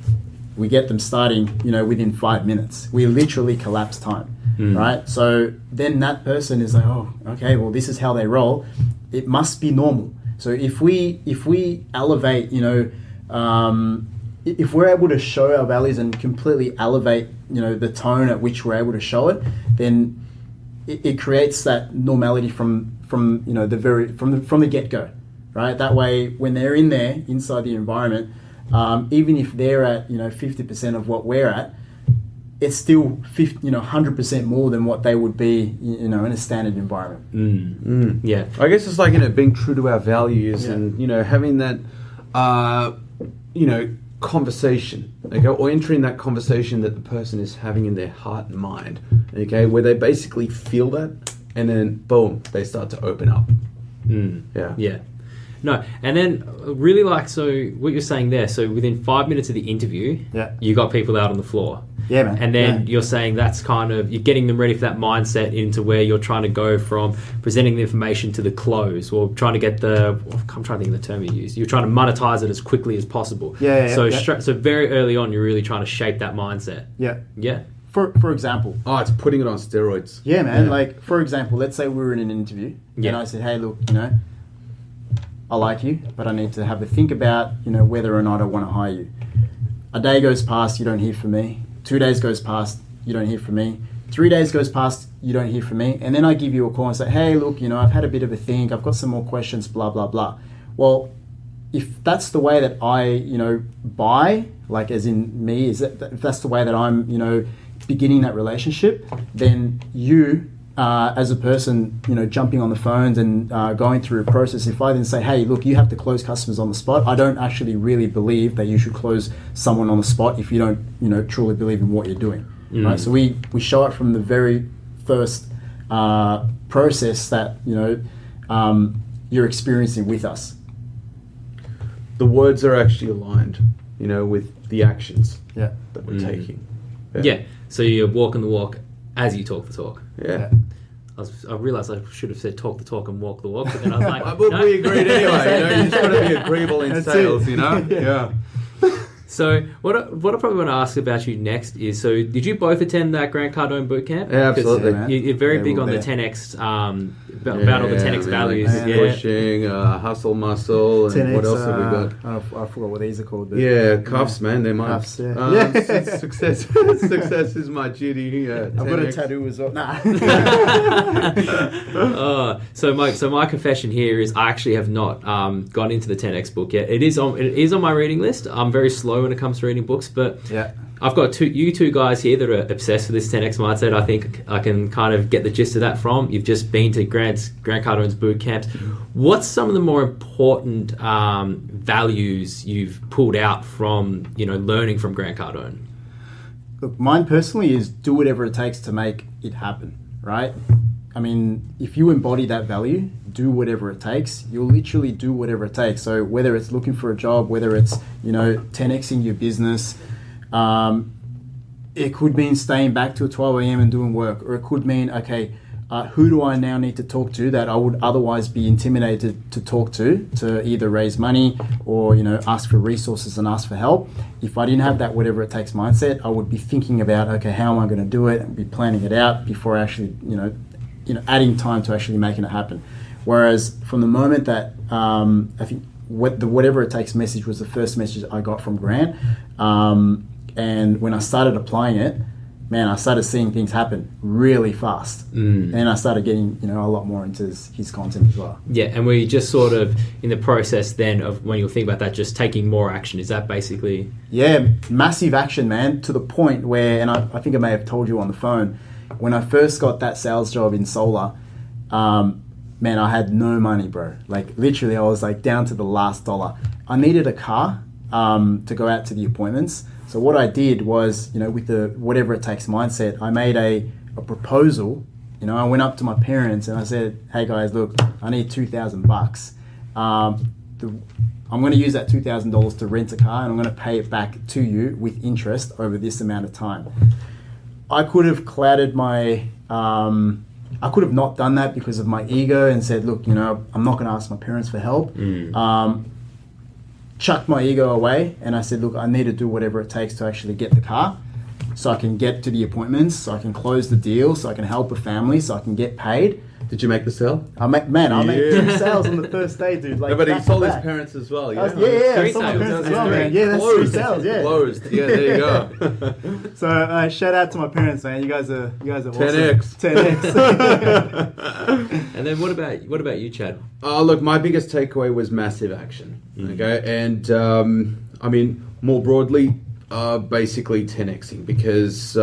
We get them starting, within 5 minutes. We literally collapse time, right? So then that person is like, oh, okay, well, this is how they roll. It must be normal. So if we elevate, if we're able to show our values and completely elevate, the tone at which we're able to show it, then it creates that normality from the get-go, right? That way, when they're inside the environment, even if they're at 50% of what we're at, it's still 100% more than what they would be in a standard environment.
Yeah, I guess it's being true to our values and having that conversation, okay, or entering that conversation that the person is having in their heart and mind, okay, where they basically feel that, and then boom, they start to open up.
Yeah. No, and then really so what you're saying there, so within 5 minutes of the interview, you got people out on the floor.
Yeah, man.
And then
Yeah.
you're saying that's kind of, you're getting them ready for that mindset into where you're trying to go from presenting the information to the close, or trying to get I'm trying to think of the term you use. You're trying to monetize it as quickly as possible. So very early on, you're really trying to shape that mindset.
Yeah.
Yeah.
For example.
Oh, it's putting it on steroids.
Yeah, man. Like, for example, let's say we were in an interview and I said, hey, look, I like you, but I need to have a think about, whether or not I want to hire you. A day goes past, you don't hear from me. 2 days goes past, you don't hear from me. 3 days goes past, you don't hear from me. And then I give you a call and say, hey, look, I've had a bit of a think. I've got some more questions, blah, blah, blah. Well, if that's the way that I, buy, like as in me, if that's the way that I'm, beginning that relationship, then you, as a person, jumping on the phones and going through a process, if I then say, hey, look, you have to close customers on the spot, I don't actually really believe that you should close someone on the spot if you don't, truly believe in what you're doing, right? So we show it from the very first process that, you're experiencing with us.
The words are actually aligned, with the actions that we're taking.
Yeah. So you're walking the walk as you talk the talk.
Yeah.
I realised I should have said talk the talk and walk the walk, but then I was like,
But we agreed anyway. You just got to be agreeable in sales, Yeah.
So what I probably want to ask about you next is, so did you both attend that Grant Cardone boot camp?
Yeah, absolutely.
You're very big on the 10x, about all the 10x values.
Pushing, hustle, muscle, and
10X,
what else have we got?
I forgot what these are called. But
Cuffs, man. They're mine.
Cuffs, yeah.
Success is my duty.
I've got a tattoo as well. Nah.
So my confession here is I actually have not gone into the 10x book yet. It is on my reading list. I'm very slow when it comes to reading books, but I've got you two guys here that are obsessed with this 10x mindset. I think I can kind of get the gist of that from. You've just been to Grant Cardone's boot camps. What's some of the more important values you've pulled out from learning from Grant Cardone?
Look, mine personally is do whatever it takes to make it happen, right? I mean, if you embody that value, do whatever it takes, you'll literally do whatever it takes. So whether it's looking for a job, whether it's, 10xing your business, it could mean staying back till 12 a.m. and doing work, or it could mean, okay, who do I now need to talk to that I would otherwise be intimidated to talk to either raise money or, ask for resources and ask for help. If I didn't have that whatever it takes mindset, I would be thinking about, okay, how am I going to do it, and be planning it out before actually, adding time to actually making it happen. Whereas from the moment that I think the whatever it takes message was the first message I got from Grant, and when I started applying it, man, I started seeing things happen really fast. And I started getting, a lot more into his content as well.
Yeah, and were you just sort of in the process then of when you think about that, just taking more action? Is that basically...
Yeah, massive action, man, to the point where, and I think I may have told you on the phone, when I first got that sales job in solar, man, I had no money, bro. Like, literally, I was like down to the last dollar. I needed a car to go out to the appointments. So what I did was, with the whatever it takes mindset, I made a proposal. I went up to my parents and I said, hey guys, look, I need $2,000. I'm going to use that $2,000 to rent a car, and I'm going to pay it back to you with interest over this amount of time. I could have clouded my... I could have not done that because of my ego and said, look, I'm not going to ask my parents for help. Chucked my ego away and I said, look, I need to do whatever it takes to actually get the car so I can get to the appointments, so I can close the deal, so I can help a family, so I can get paid.
Did you make the sale?
I made 2 sales on the first day, dude. Like,
but he sold his parents as well.
Yeah,
Three
sold my
sales.
parents as well, man. Yeah, that's
Closed.
3 sales. Yeah,
Closed. Yeah, there you go.
So shout out to my parents, man. You guys are awesome.
10x.
10x.
And then what about you, Chad?
Look, my biggest takeaway was massive action. Okay, and I mean more broadly, basically 10xing, because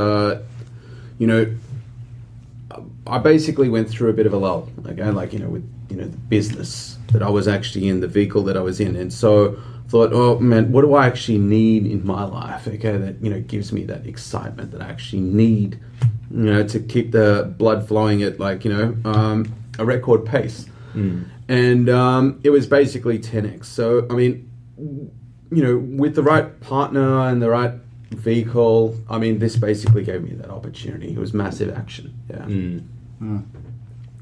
I basically went through a bit of a lull, okay, like, with, the business that I was actually in, the vehicle that I was in. And so I thought, oh man, what do I actually need in my life, okay, that, gives me that excitement that I actually need, to keep the blood flowing at, like, a record pace. And it was basically 10x. So, I mean, with the right partner and the right, vehicle. I mean, this basically gave me that opportunity. It was massive action. Yeah.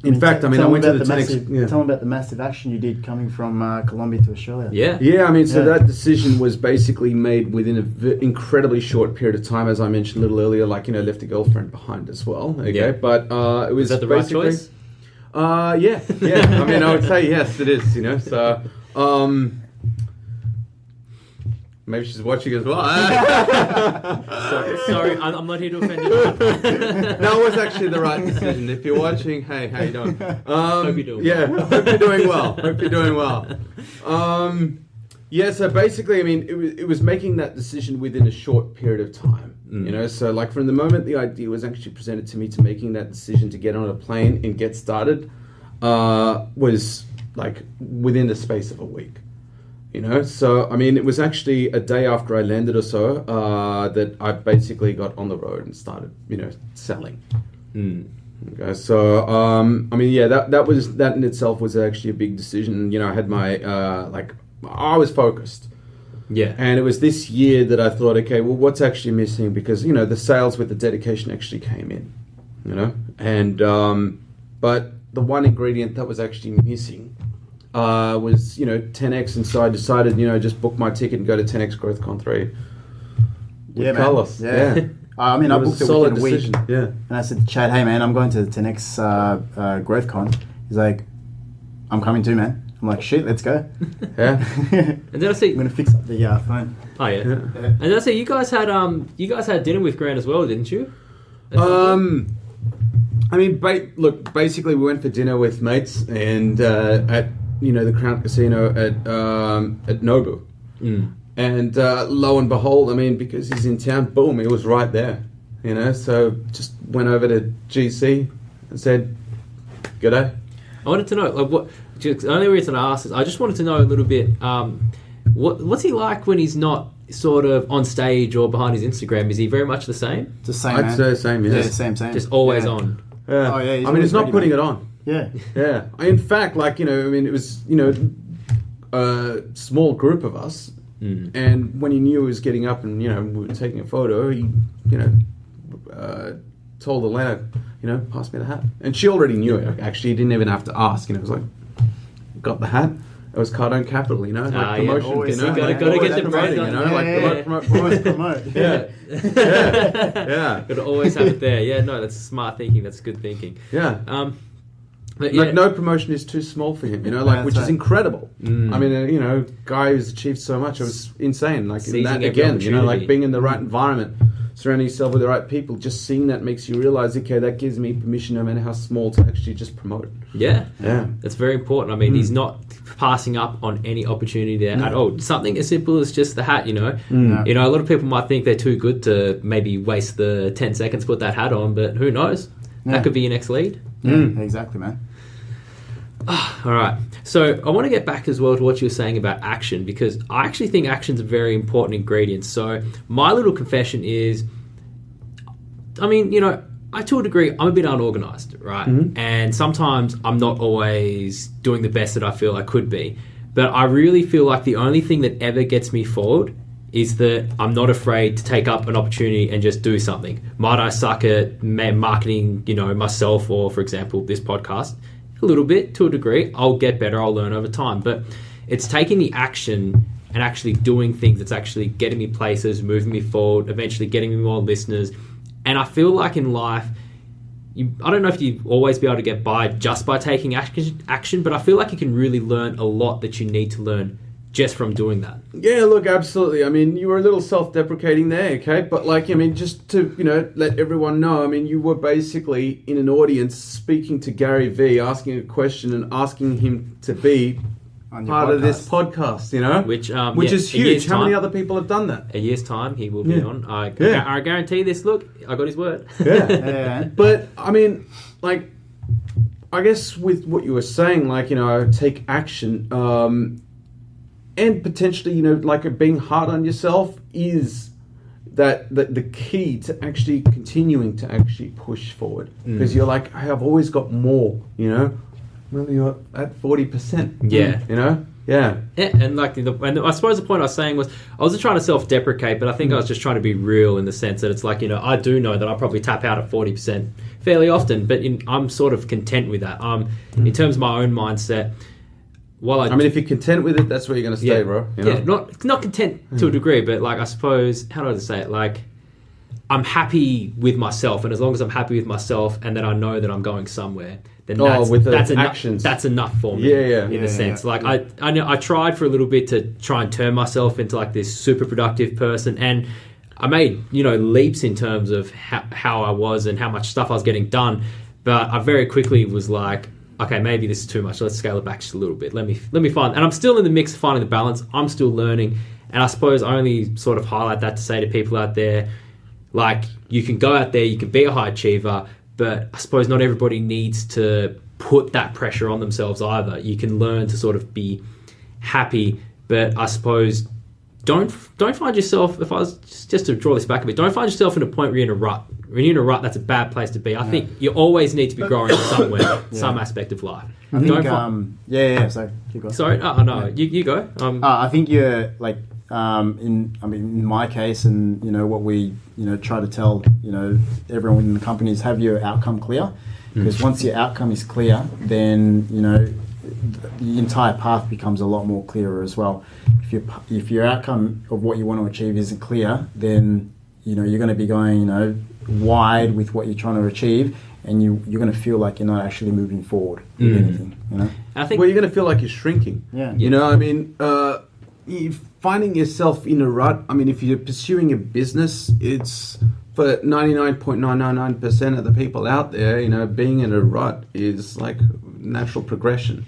In fact, I mean, I went to the 10X.
Tell me about the massive action you did coming from Colombia to Australia.
Yeah. I mean, so that decision was basically made within an incredibly short period of time, as I mentioned a little earlier. Like, left a girlfriend behind as well. Okay,
Yeah.
but it was
that the right choice?
Yeah. I mean, I would say yes, it is. So. Maybe she's watching as well.
Sorry, I'm not here to offend you.
No, it was actually the right decision. If you're watching, hey, how you doing?
Hope you're doing
well. Hope you're doing well. Yeah, so basically, I mean, it was making that decision within a short period of time. So like from the moment the idea was actually presented to me to making that decision to get on a plane and get started was like within the space of a week. So I mean, it was actually a day after I landed or so that I basically got on the road and started, selling. Okay, so I mean, yeah, that in itself was actually a big decision. I had my I was focused.
Yeah,
and it was this year that I thought, okay, well, what's actually missing? Because the sales with the dedication actually came in, and but the one ingredient that was actually missing. Was 10X, and so I decided just book my ticket and go to 10X GrowthCon 3 with Carlos.
Yeah. I mean, I booked it within a week.
Yeah.
And I said, Chad, hey man, I'm going to the 10X GrowthCon. He's like, I'm coming too, man. I'm like, shit, let's go.
Yeah.
And then I see
I'm gonna fix up the phone.
Oh yeah. And then I see you guys had dinner with Grant as well, didn't you?
I mean, basically we went for dinner with mates and at the Crown Casino at Nobu. And lo and behold, I mean, because he's in town, boom, he was right there. So just went over to GC and said, "G'day."
I wanted to know, the only reason I asked is I just wanted to know a little bit, what's he like when he's not sort of on stage or behind his Instagram? Is he very much the same?
It's the same,
I'd say the same, yeah.
Yeah, same.
Just always on.
Yeah.
Oh, yeah.
I mean, it's not putting it on.
Yeah.
Yeah. In fact, it was, a small group of us. And when he knew he was getting up and, we were taking a photo, he, told Elena, pass me the hat. And she already knew it. Actually, he didn't even have to ask. It was like, got the hat. It was Cardone Capital, like promotion.
Always,
gotta get the brand on.
Promote.
Yeah. Yeah.
Gotta always have it there. Yeah, no, that's smart thinking. That's good thinking.
Yeah.
But yeah.
Like no promotion is too small for him, which is incredible. I mean, guy who's achieved so much. It was insane. Like in that again, like being in the right environment, surrounding yourself with the right people. Just seeing that makes you realize, okay, that gives me permission, no matter how small, to actually just promote it.
Yeah,
yeah,
that's very important. I mean, he's not passing up on any opportunity there at all. Something as simple as just the hat. A lot of people might think they're too good to maybe waste the 10 seconds to put that hat on, but who knows? That could be your next lead.
Yeah, exactly, man.
All right. So I want to get back as well to what you were saying about action, because I actually think action's a very important ingredient. So my little confession is, I mean, to a degree, I'm a bit unorganized, right? And sometimes I'm not always doing the best that I feel I could be. But I really feel like the only thing that ever gets me forward is that I'm not afraid to take up an opportunity and just do something. Might I suck at marketing, myself, or for example, this podcast? A little bit, to a degree. I'll get better, I'll learn over time. But it's taking the action and actually doing things that's actually getting me places, moving me forward, eventually getting me more listeners. And I feel like in life, I don't know if you always be able to get by just by taking action, but I feel like you can really learn a lot that you need to learn just from doing that.
Yeah, look, absolutely. I mean, you were a little self-deprecating there, okay? But just to, let everyone know, I mean, you were basically in an audience speaking to Gary Vee, asking a question and asking him to be part of this podcast, which is huge. How many other people have done that?
A year's time, he will be on. I guarantee this. Look, I got his word.
Yeah. But, I mean, I guess with what you were saying, take action, and potentially, being hard on yourself is that the key to actually continuing to actually push forward. Because you're like, hey, I've always got more, Well, you're at 40%.
Yeah.
Yeah.
Yeah, and like and I suppose the point I was saying was I wasn't trying to self-deprecate, but I think I was just trying to be real in the sense that it's like, I do know that I probably tap out at 40% fairly often, but I'm sort of content with that. In terms of my own mindset, while
I mean, if you're content with it, that's where you're going to stay, bro.
Yeah, not content to a degree, but like I suppose, how do I say it? Like I'm happy with myself, and as long as I'm happy with myself, and that I know that I'm going somewhere, then that's
actions.
That's enough for me. In a sense, like I know I tried for a little bit to try and turn myself into like this super productive person, and I made leaps in terms of how I was and how much stuff I was getting done, but I very quickly was like, okay, maybe this is too much. Let's scale it back just a little bit. Let me find, and I'm still in the mix of finding the balance. I'm still learning, and I suppose I only sort of highlight that to say to people out there, like, you can go out there, you can be a high achiever, but I suppose not everybody needs to put that pressure on themselves either. You can learn to sort of be happy, but I suppose don't find yourself, if I was just to draw this back a bit, don't find yourself in a point where you're in a rut. When you're in a rut, that's a bad place to be. I think you always need to be growing somewhere, some aspect of life.
I think, sorry, keep going.
Sorry, no, you go.
I think you're like, in my case, and what we try to tell everyone in the company is have your outcome clear, because once your outcome is clear, then the entire path becomes a lot more clearer as well. If your outcome of what you want to achieve isn't clear, then you're going to be going wide with what you're trying to achieve, and you're going to feel like you're not actually moving forward with anything.
I think you're going to feel like you're shrinking. Finding yourself in a rut. I mean, if you're pursuing a business, it's for 99.999% of the people out there. Being in a rut is like natural progression.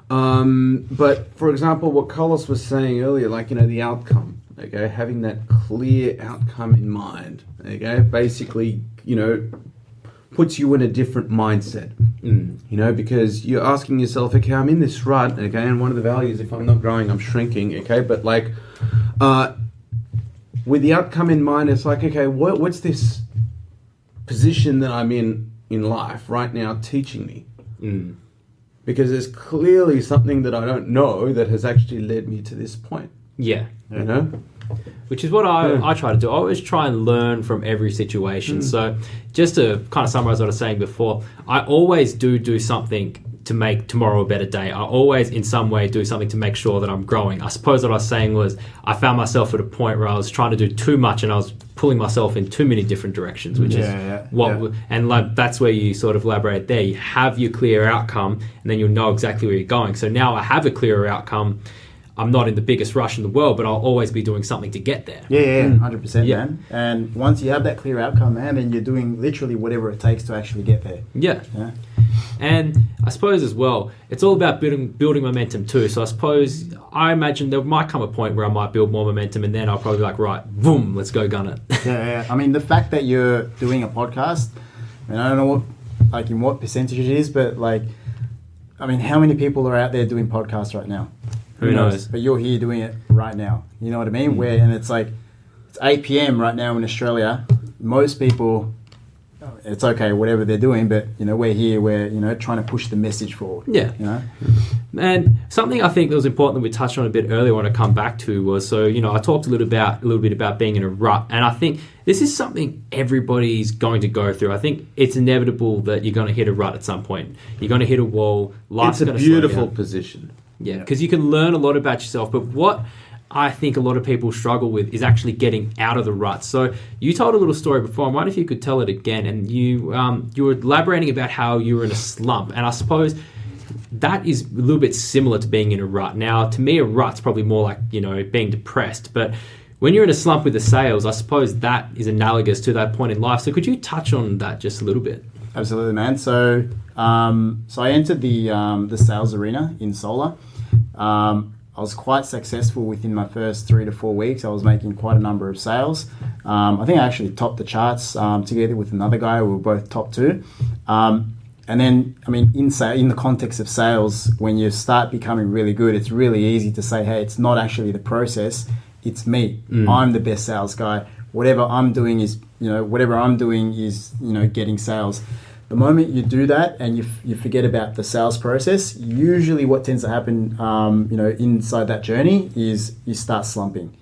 But for example, what Carlos was saying earlier, like the outcome. Okay, having that clear outcome in mind. Okay, basically, puts you in a different mindset. Because you're asking yourself, okay, I'm in this rut. Okay, and one of the values, if I'm not growing, I'm shrinking. Okay, but like, with the outcome in mind, it's like, okay, what's this position that I'm in life right now teaching me? Because there's clearly something that I don't know that has actually led me to this point.
Which is what I try to do. I always try and learn from every situation. So just to kind of summarize what I was saying before, I always do something to make tomorrow a better day. I always in some way do something to make sure that I'm growing. I suppose what I was saying was I found myself at a point where I was trying to do too much and I was pulling myself in too many different directions, which and like that's where you sort of elaborate there. You have your clear outcome and then you'll know exactly where you're going. So now I have a clearer outcome. I'm not in the biggest rush in the world, but I'll always be doing something to get there.
100%, man. And once you have that clear outcome, man, then you're doing literally whatever it takes to actually get there.
Yeah. And I suppose as well, it's all about building momentum too. So I imagine there might come a point where I might build more momentum and then I'll probably be like, right, boom, let's go gun it.
I mean, the fact that you're doing a podcast, and I don't know in what percentage it is, but how many people are out there doing podcasts right now?
Who knows?
But you're here doing it right now. You know what I mean? And it's 8 p.m. right now in Australia. Most people, it's okay, whatever they're doing, but we're here, we're trying to push the message forward.
And something I think that was important that we touched on a bit earlier, I want to come back to was, I talked a little bit about being in a rut, and I think this is something everybody's going to go through. I think it's inevitable that you're going to hit a rut at some point. You're going to hit a wall. Life's
it's a beautiful position.
Yeah, because you can learn a lot about yourself, but what I think a lot of people struggle with is actually getting out of the rut. So you told a little story before. I wonder if you could tell it again. And you were elaborating about how you were in a slump, and I suppose that is a little bit similar to being in a rut. Now, to me, a rut's probably more like being depressed, but when you're in a slump with the sales, I suppose that is analogous to that point in life. So could you touch on that just a little bit?
Absolutely, man. So I entered the sales arena in solar. I was quite successful within my first 3 to 4 weeks. I was making quite a number of sales. I think I actually topped the charts together with another guy. We were both top 2. And then, in the context of sales, when you start becoming really good, it's really easy to say, hey, it's not actually the process, it's me. I'm the best sales guy. Whatever I'm doing is getting sales. the moment you do that and you forget about the sales process, usually what tends to happen, inside that journey is you start slumping.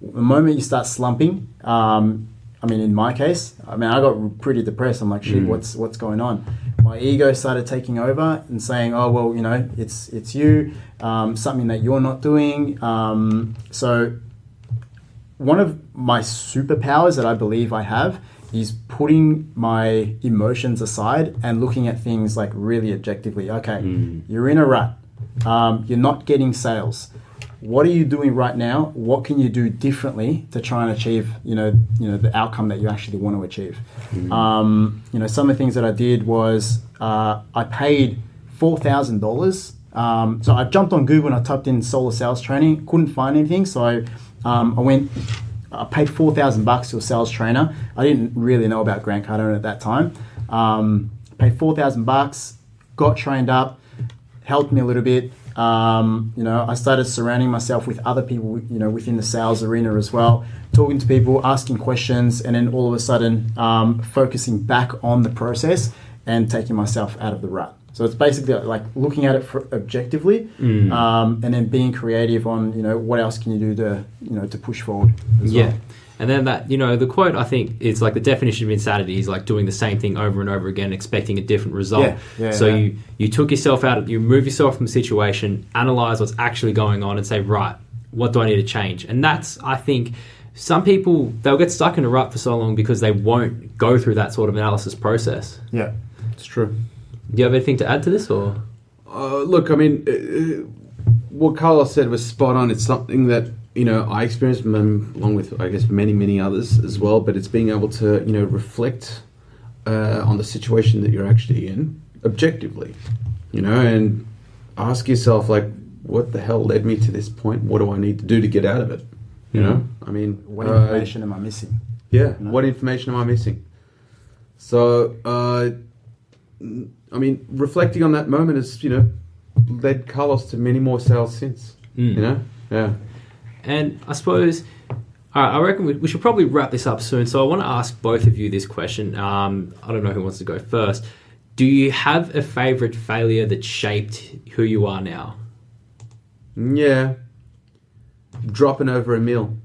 The moment you start slumping, in my case, I got pretty depressed. I'm like, shit, what's going on? My ego started taking over and saying, oh, well, it's you, something that you're not doing. So one of my superpowers that I believe I have is putting my emotions aside and looking at things like really objectively. Okay, you're in a rut. You're not getting sales. What are you doing right now? What can you do differently to try and achieve, the outcome that you actually want to achieve? Some of the things that I did was I paid $4,000. So I jumped on Google and I typed in solar sales training. Couldn't find anything, so I paid $4,000 to a sales trainer. I didn't really know about Grant Cardone at that time. Paid $4,000, got trained up, helped me a little bit. I started surrounding myself with other people, within the sales arena as well, talking to people, asking questions, and then all of a sudden focusing back on the process and taking myself out of the rut. So it's basically like looking at it objectively, and then being creative on, what else can you do to push forward as well.
And then that, the quote, I think, it's like the definition of insanity is like doing the same thing over and over again, expecting a different result. You took yourself out, you remove yourself from the situation, analyze what's actually going on and say, right, what do I need to change? And that's, I think, some people, they'll get stuck in a rut for so long because they won't go through that sort of analysis process.
Yeah,
it's true.
Do you have anything to add to this, or?
Look, what Carlos said was spot on. It's something that, I experienced along with, I guess, many, many others as well, but it's being able to, reflect on the situation that you're actually in objectively, and ask yourself, like, what the hell led me to this point? What do I need to do to get out of it?
What information am I missing?
Yeah, what information am I missing? So, reflecting on that moment has, led Carlos to many more sales since, Yeah.
And I suppose, all right, I reckon we should probably wrap this up soon. So I want to ask both of you this question. I don't know who wants to go first. Do you have a favourite failure that shaped who you are now?
Yeah. Dropping over a mill,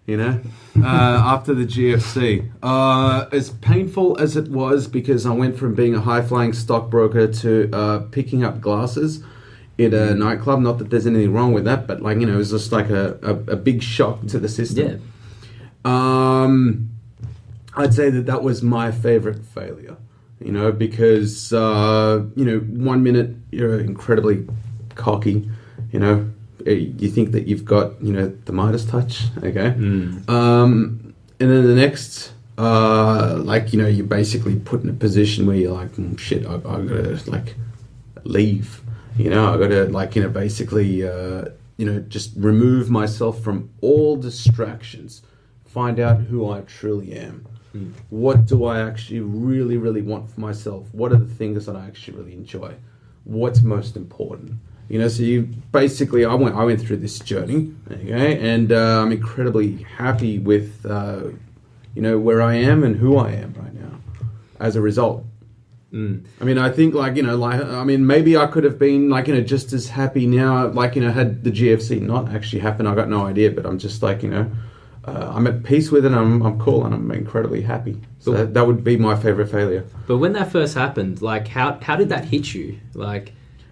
after the GFC. As painful as it was, because I went from being a high-flying stockbroker to picking up glasses in a nightclub. Not that there's anything wrong with that, but it was just like a big shock to the system. I'd say that was my favorite failure, because 1 minute you're incredibly cocky, you think that you've got the Midas touch, okay, and then the next you're basically put in a position where you're like, shit, I gotta leave. I got to basically, just remove myself from all distractions, find out who I truly am. What do I actually really, really want for myself? What are the things that I actually really enjoy? What's most important? So you basically, I went through this journey, okay, and I'm incredibly happy with, where I am and who I am right now as a result. I think maybe I could have been just as happy now, had the GFC not actually happened. I got no idea, but I'm just I'm at peace with it. I'm cool and I'm incredibly happy. So that would be my favorite failure.
But when that first happened, how did that hit you?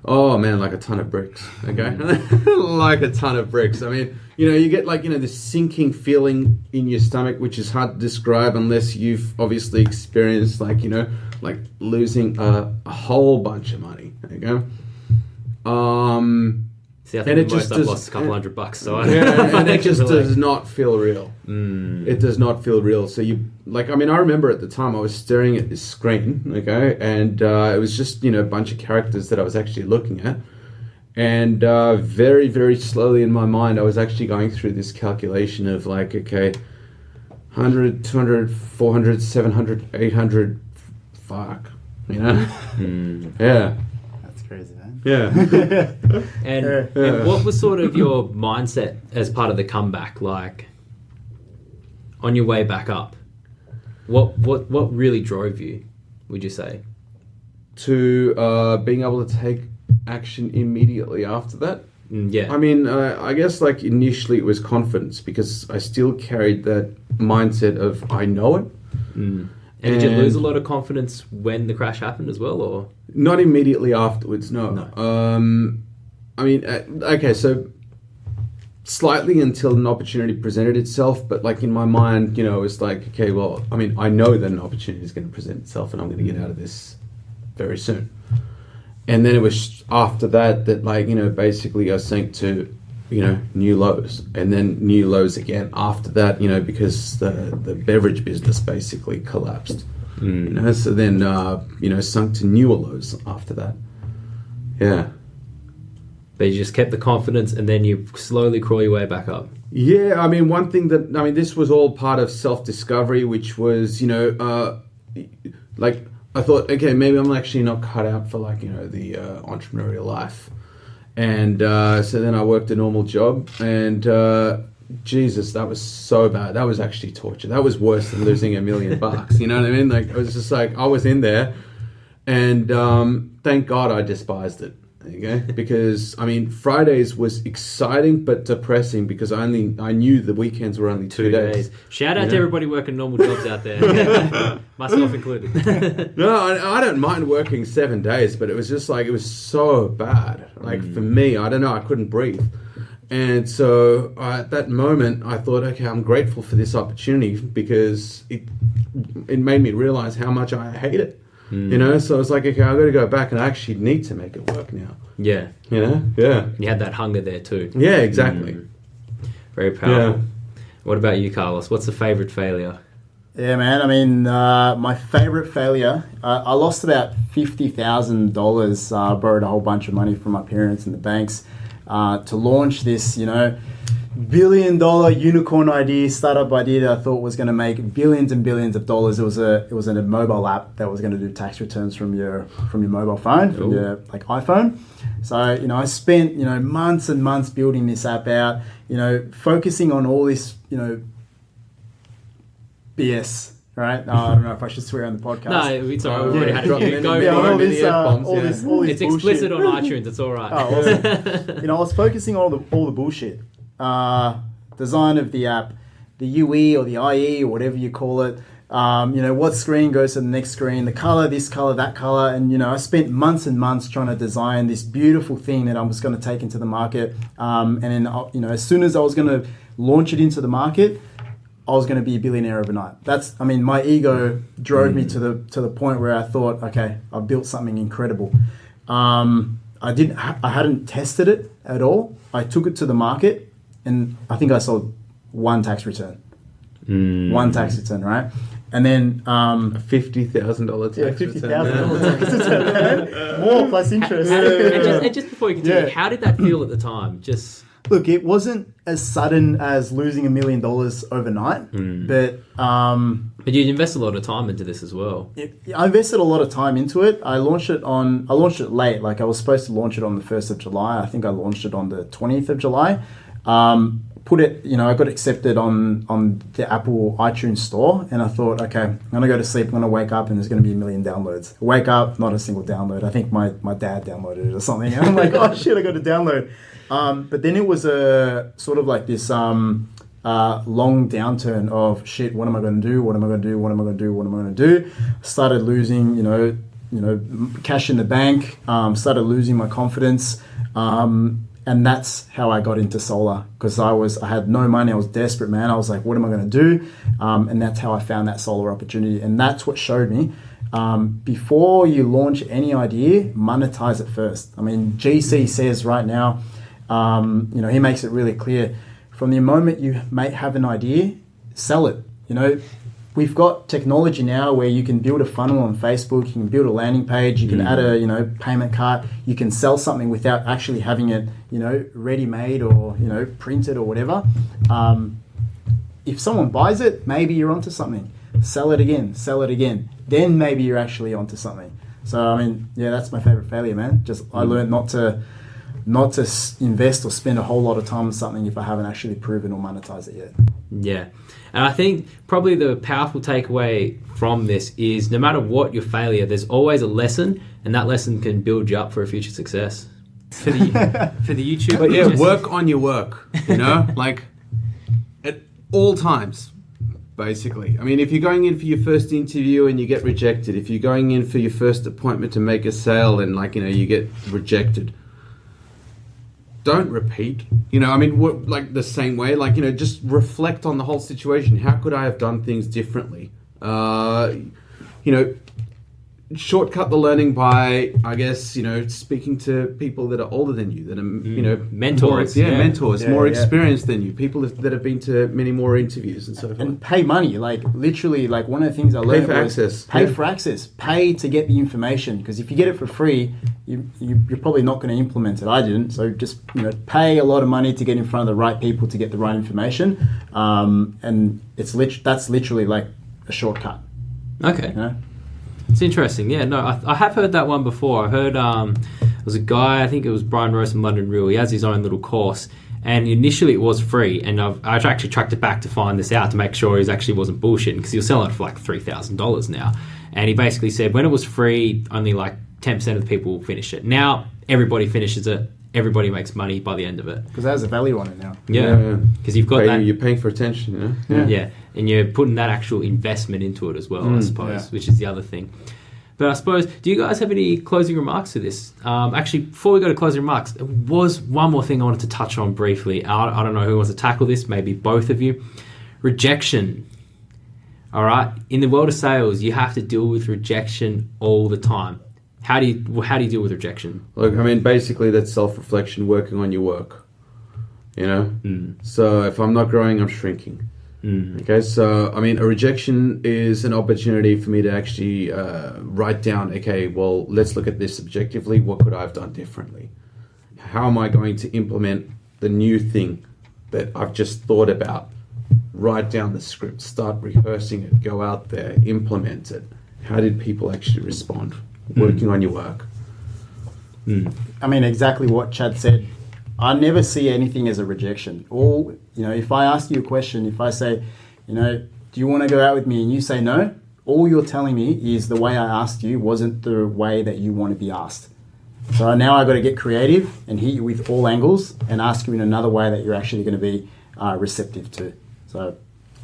Oh man, like a ton of bricks. Okay, like a ton of bricks. You get this sinking feeling in your stomach, which is hard to describe unless you've obviously experienced losing a whole bunch of money. Okay.
See, I think I've lost a couple $100, so
and it just does not feel real. It does not feel real. So I remember at the time I was staring at this screen, okay, and it was just a bunch of characters that I was actually looking at, and very, very slowly in my mind I was actually going through this calculation of 100, 200, 400, 700, 800, fuck, yeah.
Crazy, man.
Yeah.
and what was sort of your mindset as part of the comeback, on your way back up? What really drove you, would you say?
to being able to take action immediately after that.
Yeah.
I mean, I guess like initially it was confidence because I still carried that mindset of I know it.
And did you lose a lot of confidence when the crash happened as well, or
not immediately afterwards? No. I mean, okay, so slightly until an opportunity presented itself, but like in my mind, you know, it's like, okay, well, I mean, I know that an opportunity is going to present itself, and I'm going to get out of this very soon. And then it was after that, like, you know, basically I sank to, you know, new lows, and then new lows again after that, you know, because the beverage business basically collapsed. You know, so then, you know, sunk to newer lows after that. Yeah.
but you just kept the confidence and then you slowly crawl your way back up?
Yeah, I mean, one thing that, I mean, this was all part of self-discovery, which was, you know, like, I thought, okay, maybe I'm actually not cut out for, like, you know, the entrepreneurial life. And so then I worked a normal job, and Jesus, that was so bad. That was actually torture. That was worse than losing $1 million. You know what I mean? Like, it was just like, I was in there, and thank God I despised it. Okay, because I mean, Fridays was exciting but depressing because I knew the weekends were only 2 days.
Shout out to everybody working normal jobs out there, myself included.
No, I don't mind working 7 days, but it was just like, it was so bad. Like for me, I don't know, I couldn't breathe. And so at that moment, I thought, okay, I'm grateful for this opportunity because it made me realize how much I hate it. You know, so I was like, okay, I've got to go back and I actually need to make it work now.
Yeah.
You know? Yeah.
You had that hunger there too.
Yeah, exactly.
Very powerful.
Yeah.
What about you, Carlos? What's a favourite failure?
Yeah, man. I mean, my favourite failure, I lost about $50,000, borrowed a whole bunch of money from my parents and the banks to launch this, you know, $1 billion unicorn idea, startup idea that I thought was going to make billions and billions of dollars. It was a mobile app that was going to do tax returns from your mobile phone, from your like iPhone. So, you know, I spent, you know, months and months building this app out, you know, focusing on all this, you know, BS. Right? I don't know if I should swear on the podcast.
No, it's all right. We've already had a few. Go
all
for it.
this
It's explicit on iTunes. It's all right.
Oh, awesome. You know, I was focusing on all the bullshit. Design of the app, the UE or the IE or whatever you call it. You know, what screen goes to the next screen, the color, this color, that color. And, you know, I spent months and months trying to design this beautiful thing that I was going to take into the market. And then, you know, as soon as I was going to launch it into the market, I was going to be a billionaire overnight. I mean, my ego drove me to the point where I thought, okay, I've built something incredible. I hadn't tested it at all. I took it to the market, and I think I sold one tax return. One tax return, right? And then
a $50,000 tax
$50,000 tax return. More plus interest.
And just before you continue, how did that feel at the time? Just
look, it wasn't as sudden as losing $1 million overnight, but
you invest a lot of time into this as well.
I invested a lot of time into it. I launched it late. Like I was supposed to launch it on the 1st of July. I think I launched it on the 20th of July. I got accepted on the Apple iTunes store, and I thought, okay, I'm going to go to sleep, I'm going to wake up, and there's going to be 1 million downloads. I wake up, not a single download. I think my dad downloaded it or something, and I'm like, oh shit, I got to download. But then it was a sort of like this long downturn of shit, what am I going to do? What am I going to do? What am I going to do? What am I going to do? Started losing, you know, cash in the bank, started losing my confidence. And that's how I got into solar, because I had no money. I was desperate, man. I was like, what am I going to do? And that's how I found that solar opportunity. And that's what showed me, before you launch any idea, monetize it first. I mean, GC says right now, you know, he makes it really clear. From the moment you may have an idea, sell it. You know, we've got technology now where you can build a funnel on Facebook, you can build a landing page, you can add a, you know, payment cart, you can sell something without actually having it, you know, ready-made or, you know, printed or whatever. If someone buys it, maybe you're onto something. Sell it again, then maybe you're actually onto something. So, I mean, yeah, that's my favorite failure, man. Just I learned not to not to invest or spend a whole lot of time on something if I haven't actually proven or monetized it yet.
Yeah. And I think probably the powerful takeaway from this is no matter what your failure, there's always a lesson, and that lesson can build you up for a future success. For the YouTube.
But yeah, work on your work, you know, like at all times, basically. I mean, if you're going in for your first interview and you get rejected, if you're going in for your first appointment to make a sale and like, you know, you get rejected, don't repeat, you know, I mean, like the same way, like, you know, just reflect on the whole situation. How could I have done things differently? You know, shortcut the learning by, I guess, you know, speaking to people that are older than you, that are, you know,
mentors.
Mentors, more experienced than you, people that have been to many more interviews and so forth.
And pay money, like literally, like one of the things I learned was pay for access, pay to get the information, because if you get it for free, you're probably not going to implement it. I didn't, so just, you know, pay a lot of money to get in front of the right people to get the right information, and that's literally like a shortcut.
Okay.
You know?
It's interesting. Yeah, no, I have heard that one before. I heard there was a guy, I think it was Brian Rose from London Real. He has his own little course, and initially it was free. And I actually tracked it back to find this out to make sure he actually wasn't bullshitting, because he was selling it for like $3,000 now. And he basically said when it was free, only like 10% of the people finish it. Now everybody finishes it. Everybody makes money by the end of it.
Because there's a value on it now.
Yeah, because you've got that.
You're paying for attention, you know?
Yeah, and you're putting that actual investment into it as well, I suppose, which is the other thing. But I suppose, do you guys have any closing remarks to this? Actually, before we go to closing remarks, there was one more thing I wanted to touch on briefly. I don't know who wants to tackle this, maybe both of you. Rejection. All right? In the world of sales, you have to deal with rejection all the time. How do you deal with rejection?
Look, I mean, basically that's self-reflection, working on your work, you know? So if I'm not growing, I'm shrinking. Okay, so, I mean, a rejection is an opportunity for me to actually write down, okay, well, let's look at this objectively. What could I have done differently? How am I going to implement the new thing that I've just thought about? Write down the script, start rehearsing it, go out there, implement it. How did people actually respond? Working on your work.
I mean, exactly what Chad said. I never see anything as a rejection. Or, you know, if I ask you a question, if I say, you know, do you want to go out with me, and you say no, all you're telling me is the way I asked you wasn't the way that you want to be asked. So now I've got to get creative and hit you with all angles and ask you in another way that you're actually going to be receptive to. So,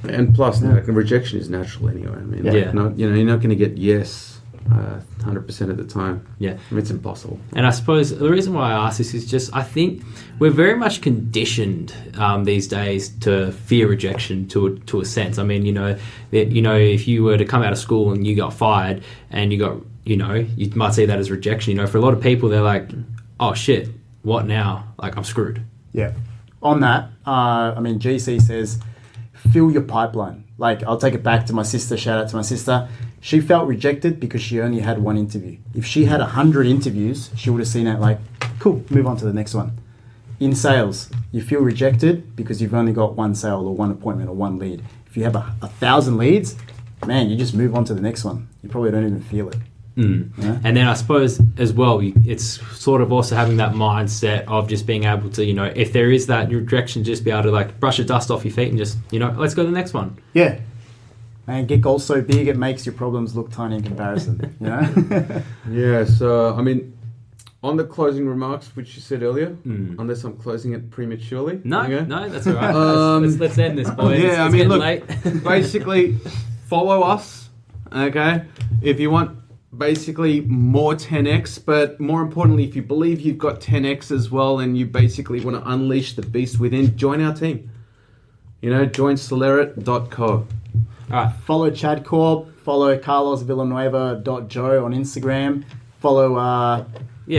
and plus, like, rejection is natural anyway. I mean, you're not going to get yes 100% of the time.
Yeah,
I mean, it's impossible.
And I suppose the reason why I ask this is just I think we're very much conditioned these days to fear rejection to a sense. I mean, you know, if you were to come out of school and you got fired and you got, you know, you might see that as rejection. You know, for a lot of people, they're like, oh shit, what now? Like, I'm screwed.
Yeah. On that, I mean, GC says, fill your pipeline. Like, I'll take it back to my sister. Shout out to my sister. She felt rejected because she only had one interview. If she had 100 interviews, she would have seen it like, cool, move on to the next one. In sales, you feel rejected because you've only got one sale or one appointment or one lead. If you have 1,000 leads, man, you just move on to the next one. You probably don't even feel it. Yeah?
And then I suppose as well, it's sort of also having that mindset of just being able to, you know, if there is that rejection, just be able to like brush the dust off your feet and just, you know, let's go to the next one.
Yeah. And get goals so big it makes your problems look tiny in comparison. You know?
Yeah, so I mean, on the closing remarks, which you said earlier, unless I'm closing it prematurely.
No,
okay?
No, that's all right. Let's end this, boys.
Yeah,
it's
I mean, look,
late.
basically, follow us, okay? If you want basically more 10x, but more importantly, if you believe you've got 10x as well and you basically want to unleash the beast within, join our team. You know, join Soleria.co.
All right. Follow Chad Corb. Follow carlosvillanueva.joe on Instagram. Follow...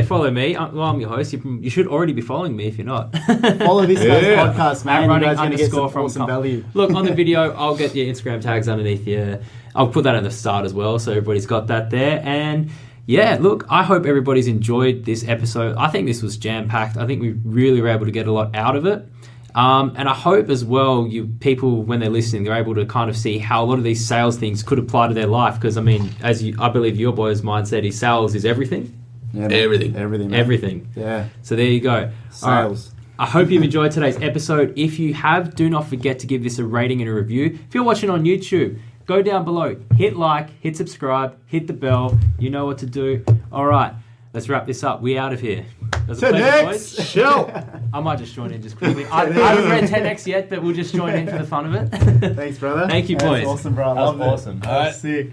follow me. I'm your host. You should already be following me if you're not.
Follow this guy's podcast, man.
I'm running
you guys going to get some
from
awesome value.
Look, on the video, I'll get your Instagram tags underneath you. I'll put that at the start as well, so everybody's got that there. And yeah, look, I hope everybody's enjoyed this episode. I think this was jam-packed. I think we really were able to get a lot out of it. And I hope as well, you people, when they're listening, they're able to kind of see how a lot of these sales things could apply to their life. Because, I mean, I believe your boy's mindset is sales is everything.
Yeah, man.
Everything.
Everything, man.
Everything.
Yeah.
So there you go.
Sales.
All right. I hope you've enjoyed today's episode. If you have, do not forget to give this a rating and a review. If you're watching on YouTube, go down below, hit like, hit subscribe, hit the bell. You know what to do. All right, let's wrap this up. We out of here. That's a pleasure, boys.
Show.
I might just join in just quickly. I haven't read 10X yet, but we'll just join in for the fun of it.
Thanks, brother.
Thank you, boys.
That's awesome, bro. I
That was
love
awesome.
That was sick.